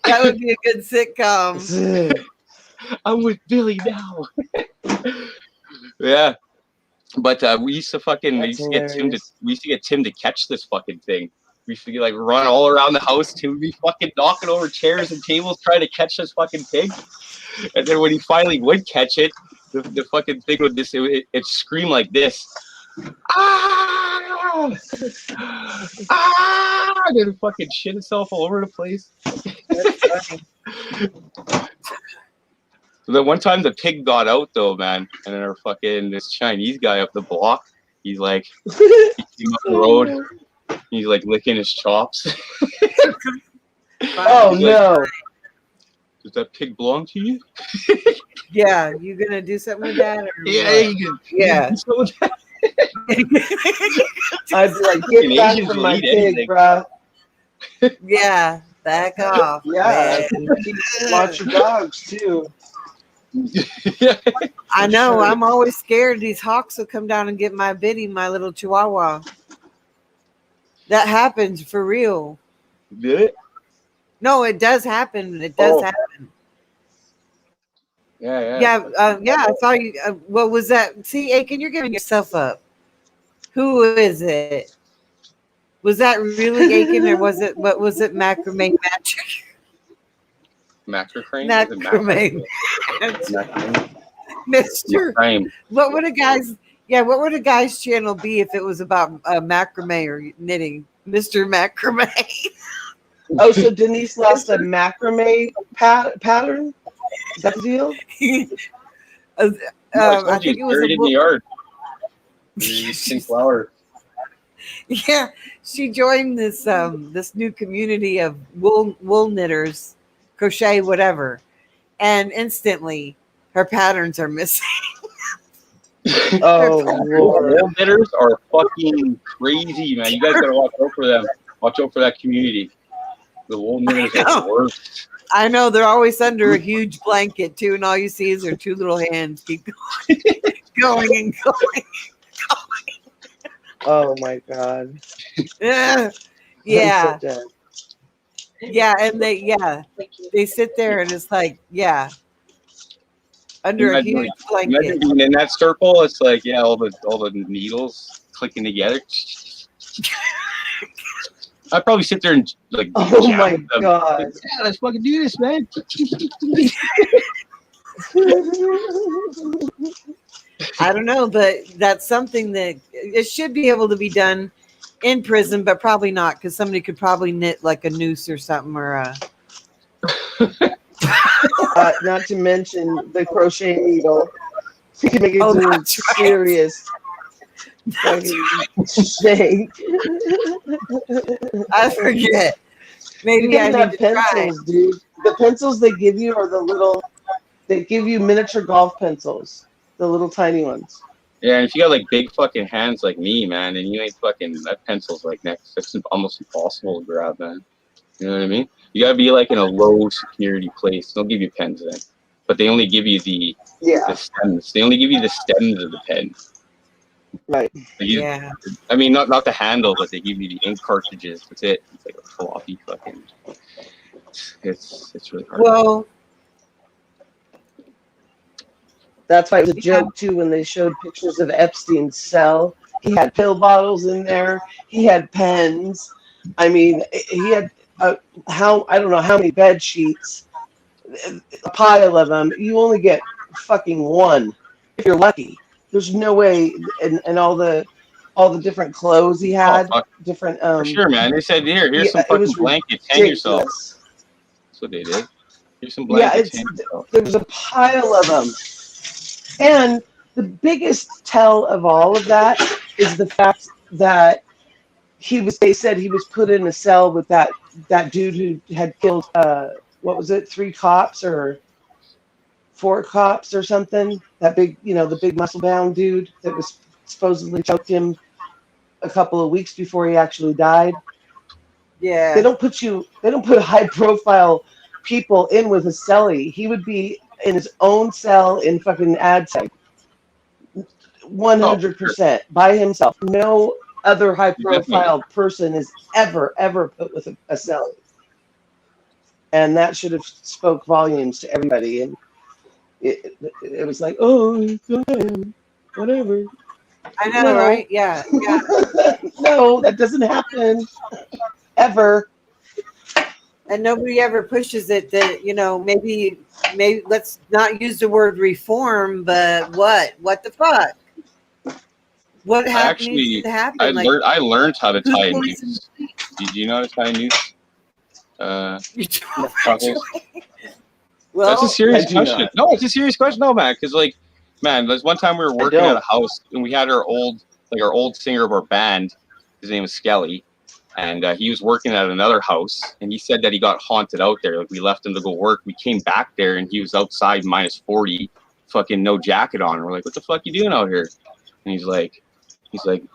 That would be a good sitcom. I'm with Billy now. Yeah. But we used to get Tim to catch this fucking thing. We used to like run all around the house. Tim would be fucking knocking over chairs and tables trying to catch this fucking pig. And then when he finally would catch it, the fucking thing would it scream like this. Ah! Ah! And then fucking shit itself all over the place. That's funny. The one time the pig got out though, man, and then this Chinese guy up the block, he's like, he came up the road, he's like licking his chops. Oh no! Like, does that pig belong to you? Yeah, you gonna do something with that? Or Yeah. I'd be like, get back from my pig, bro. Yeah, back off. Yeah, watch your dogs too. I know. Sure. I'm always scared these hawks will come down and get my Biddy, my little Chihuahua. That happens for real. Did it? No, it does happen. It does happen. Yeah. I saw you. What was that? See, Aiken, you're giving yourself up. Who is it? Was that really Aiken, or was it? What was it? Macrame magic. Macrame. Mister. What would a guy's? Yeah, what would a guy's channel be if it was about macrame or knitting? Mr. Macrame. Oh, so Denise lost a macrame pattern? Is that the deal? I think it was in the yard. Flower. Yeah, she joined this this new community of wool knitters, crochet, whatever, and instantly her patterns are missing. Oh, Lord. Wool knitters are fucking crazy, man. You guys gotta watch out for them. Watch out for that community. The wool knitters are the worst. I know, they're always under a huge blanket too, and all you see is their two little hands keep going and going. Oh my God. Yeah. Yeah, and they sit there and it's like, under a huge blanket. Imagine being in that circle. It's like, all the needles clicking together. I'd probably sit there and like. Oh my God! Yeah, let's fucking do this, man. I don't know, but that's something that it should be able to be done in prison, but probably not, because somebody could probably knit like a noose or something, or not to mention the crochet needle. You can make it do serious. Shake. I forget. Maybe I need to pencils, dude. The pencils they give you are they give you miniature golf pencils, the little tiny ones. Yeah, and if you got like big fucking hands like me, man, and you ain't fucking that pencil's like next. It's almost impossible to grab, man. You know what I mean? You gotta be like in a low security place. They'll give you pens then, but they only give you the stems. They only give you the stems of the pen. Right. Yeah. I mean, not the handle, but they give you the ink cartridges. That's it. It's like a floppy fucking. It's really hard. Well, That's why it was a yeah. joke too when they showed pictures of Epstein's cell. He had pill bottles in there. He had pens. I mean, he had I don't know how many bed sheets, a pile of them. You only get fucking one if you're lucky. There's no way, and all the different clothes he Oh had, fuck, different for sure, man. They said here's yeah, some it fucking was blankets. Hang yourself. ridiculous. That's what they did. Here's some Yeah, blankets. Hang yourself. there was a pile of them. And the biggest tell of all of that is the fact that they said he was put in a cell with that dude who had killed what was it, 3 cops or 4 cops or something. That big, the big muscle bound dude that was supposedly choked him a couple of weeks before he actually died. Yeah. They don't put high profile people in with a cellie. He would be in his own cell in fucking AdSeg. Oh, for sure. 100% by himself. No other high Definitely. profile person is ever put with a cellie. And that should have spoke volumes to everybody. And it was like, oh, go ahead, whatever. I know, No. right? Yeah. Yeah. No, that doesn't happen ever. And nobody ever pushes it that, maybe let's not use the word reform, but what the fuck? What needs to happen? I learned how to who's tie a policing noose. Did you know how to tie a noose? You don't Fuckers? Well, That's a serious I do question. not. No, it's a serious question. No, man, because there's one time we were working at a house and we had our old singer of our band. His name was Skelly, and he was working at another house, and he said that he got haunted out there. Like, we left him to go work. We came back there, and he was outside -40, fucking no jacket on. And we're like, "What the fuck you doing out here?" And he's like,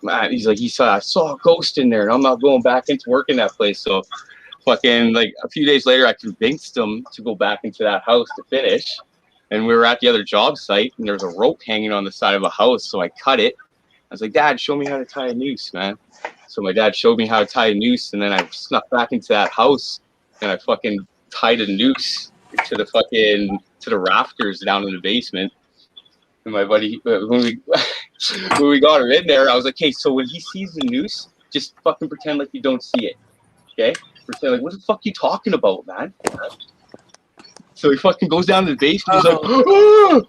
"Man," I saw a ghost in there, and I'm not going back into work in that place. So fucking like a few days later, I convinced him to go back into that house to finish. And we were at the other job site, and there's a rope hanging on the side of a house. So I cut it. I was like, "Dad, show me how to tie a noose, man." So my dad showed me how to tie a noose, and then I snuck back into that house, and I fucking tied a noose to the rafters down in the basement. And my buddy, when we got him in there, I was like, "Hey, so when he sees the noose, just fucking pretend like you don't see it, okay? Pretend like, what the fuck you talking about, man?" So he fucking goes down to the basement. He's like, "Oh,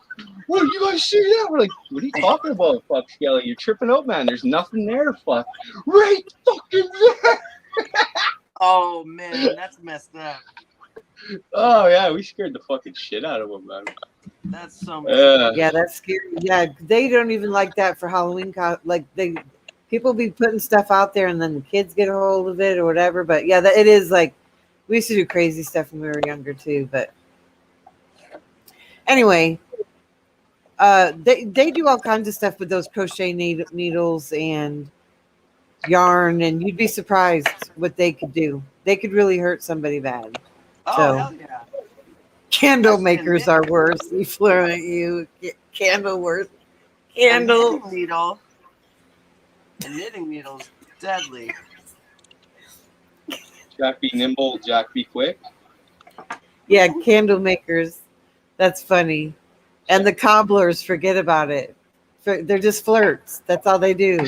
what, you guys see that?" We're like, "What are you talking about, fuck, Skelly? You're tripping out, man. There's nothing there, fuck." "Right fucking there." Oh man, that's messed up. Oh yeah, we scared the fucking shit out of him, man. That's so messed up. Yeah, that's scary. Yeah, they don't even like that for Halloween. People be putting stuff out there, and then the kids get a hold of it or whatever. But yeah, it is like we used to do crazy stuff when we were younger too. But anyway, they do all kinds of stuff with those crochet needles and yarn, and you'd be surprised what they could do. They could really hurt somebody bad. Oh So, hell yeah! candle makers are worse. We flare at you. Candle worse. Candle. A knitting needle. A knitting needle's deadly. Jack be nimble, Jack be quick. Yeah, candle makers. That's funny. And the cobblers, forget about it. They're just flirts. That's all they do.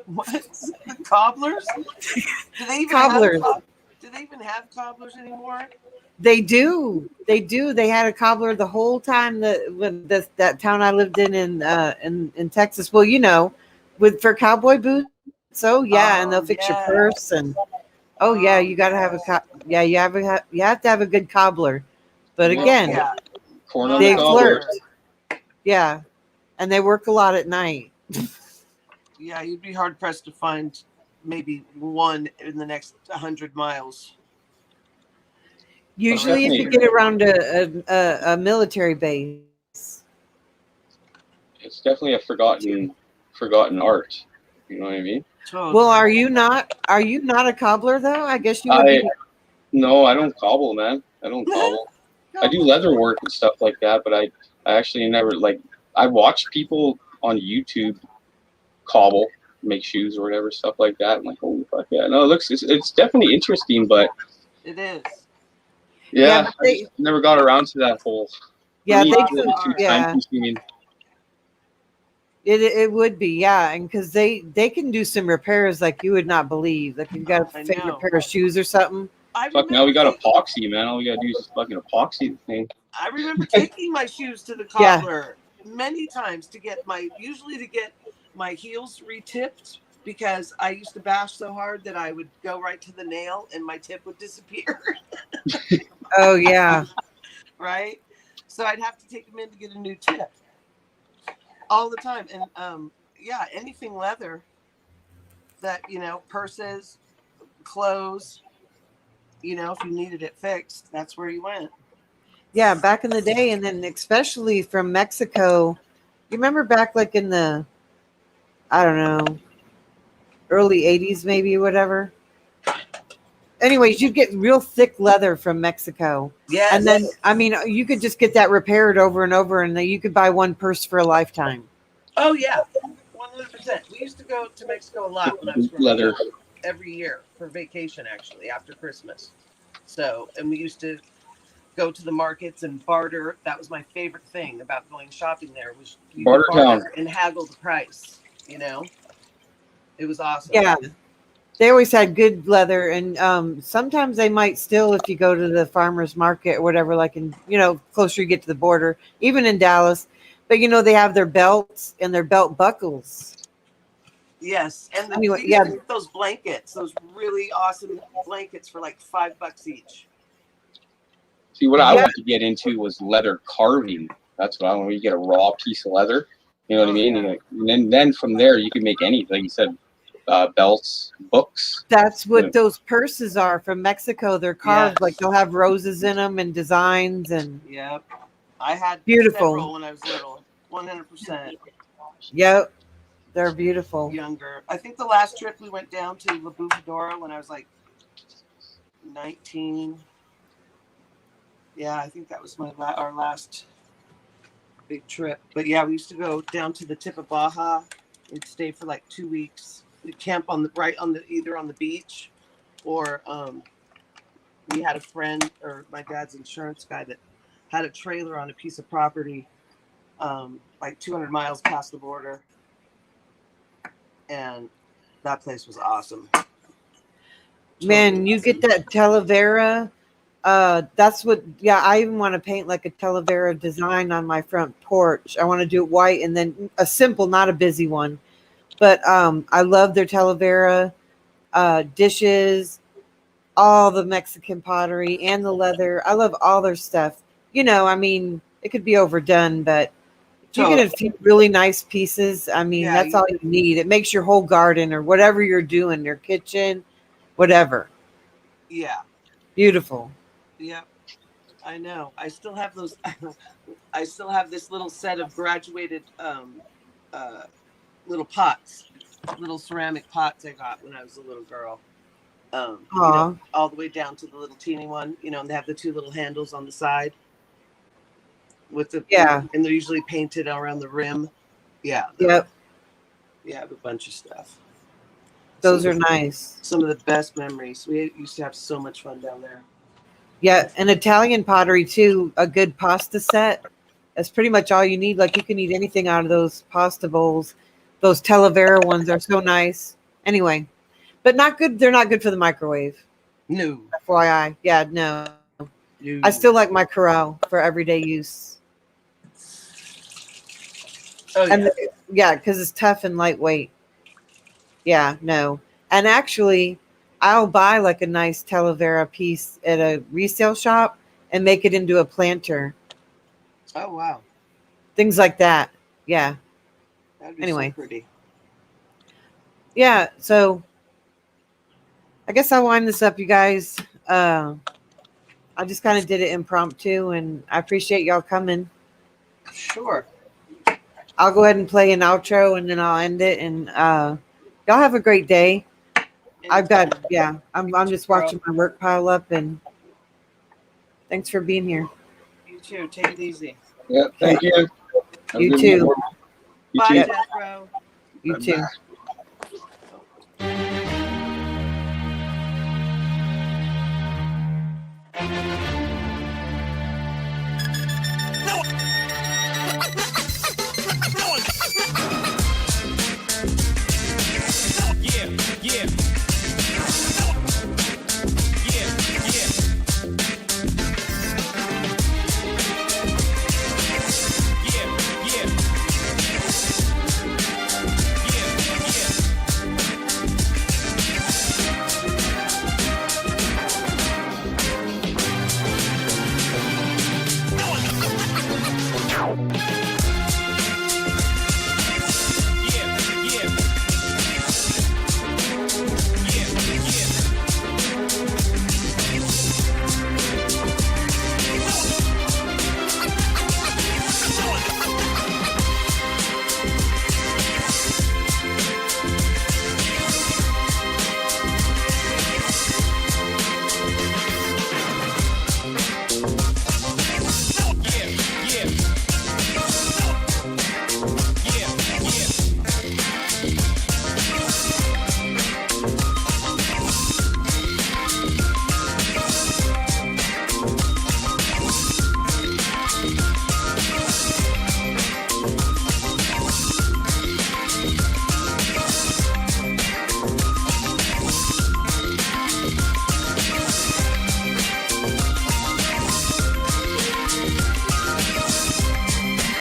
What? Cobblers? Do they even Cobblers. Do they even have cobblers anymore? They do. They do. They had a cobbler the whole time that town I lived in Texas. Well, for cowboy boots. So yeah, and they'll fix your purse and you got to have you have to have a good cobbler. But again, Corn on they the cobbler. flirt. Yeah, and they work a lot at night. Yeah, you'd be hard pressed to find maybe one in the next 100 miles. Usually, if you get around a military base, It's definitely a forgotten art. You know what I mean? Totally. well, are you not a cobbler though? I guess you would be. No, I don't cobble, man. I don't cobble. I do leather work and stuff like that, but I actually never I watch people on YouTube cobble, make shoes or whatever stuff like that. I'm like, holy fuck yeah! No, it's definitely interesting, but It is. yeah, but I just never got around to that whole. For yeah, me, they it's a little too time yeah. consuming. It would be, yeah, and because they can do some repairs like you would not believe. Like if you got a I favorite know. pair of shoes or something. Fuck, now we got epoxy, man. All we gotta do is just fucking epoxy the thing. I remember taking my shoes to the Yeah. cobbler many times to get my heels retipped because I used to bash so hard that I would go right to the nail and my tip would disappear. Oh yeah. Right? So I'd have to take them in to get a new tip all the time. And yeah, anything leather that, purses, clothes, if you needed it fixed, that's where you went. Yeah, back in the day, and then especially from Mexico. You remember back like in the, I don't know, early 80s maybe, whatever. Anyways, you'd get real thick leather from Mexico. Yes. And then, I mean, you could just get that repaired over and over, and then you could buy one purse for a lifetime. Oh, yeah. 100%. We used to go to Mexico a lot when I was growing Leather. up, every year for vacation, actually, after Christmas. So, and we used to go to the markets and barter. That was my favorite thing about going shopping there was you Barter town. and haggle the price, It was awesome. Yeah. They always had good leather, and sometimes they might still, if you go to the farmer's market or whatever, like in, closer you get to the border, even in Dallas. But, they have their belts and their belt buckles. Yes. And Anyway, we used to get those blankets, those really awesome blankets for like $5 each. See, what I wanted to get into was leather carving. That's what I want. You get a raw piece of leather. You know what I mean? Yeah. And then from there, you can make anything. Like you said, belts, books. That's what those purses are from Mexico. They're carved, Yes. like they'll have roses in them and designs and Yep. I had beautiful several when I was little. 100%. Yep, they're beautiful. Younger. I think the last trip we went down to La Bufadora when I was like 19. Yeah, I think that was our last big trip. But yeah, we used to go down to the tip of Baja. We'd stay for like 2 weeks. We'd camp either on the beach, or we had a friend or my dad's insurance guy that had a trailer on a piece of property, like 200 miles past the border, and that place was awesome. Man, you get that Talavera. That's what. Yeah, I even want to paint like a Talavera design on my front porch. I want to do it white and then a simple, not a busy one. But I love their Talavera dishes, all the Mexican pottery and the leather. I love all their stuff. I mean, it could be overdone, but if you get a few really nice pieces, I mean, that's all you need. It makes your whole garden or whatever you're doing, your kitchen, whatever. Yeah. Beautiful. Yep. I know. I still have those. I still have this little set of graduated little pots, little ceramic pots I got when I was a little girl. All the way down to the little teeny one, and they have the two little handles on the side with the, and they're usually painted around the rim. Yeah. Yep. Yeah, I have a bunch of stuff. Those are nice. Some of the best memories. We used to have so much fun down there. Yeah, and Italian pottery too, a good pasta set. That's pretty much all you need. Like you can eat anything out of those pasta bowls. Those Talavera ones are so nice. Anyway, but not good. They're not good for the microwave. No. FYI. Yeah, no. I still like my Corral for everyday use. Oh, yeah. And because it's tough and lightweight. Yeah, no. And actually, I'll buy like a nice Talavera piece at a resale shop and make it into a planter. Oh, wow. Things like that. Yeah. That'd be Anyway. so pretty. Yeah, so I guess I'll wind this up, you guys. I just kind of did it impromptu, and I appreciate y'all coming. Sure. I'll go ahead and play an outro, and then I'll end it. And y'all have a great day. I'm just watching my work pile up, and thanks for being here. You too. Take it easy. Yeah, thank you. Have a You good too. morning. You Bye, too. Jethro. You too.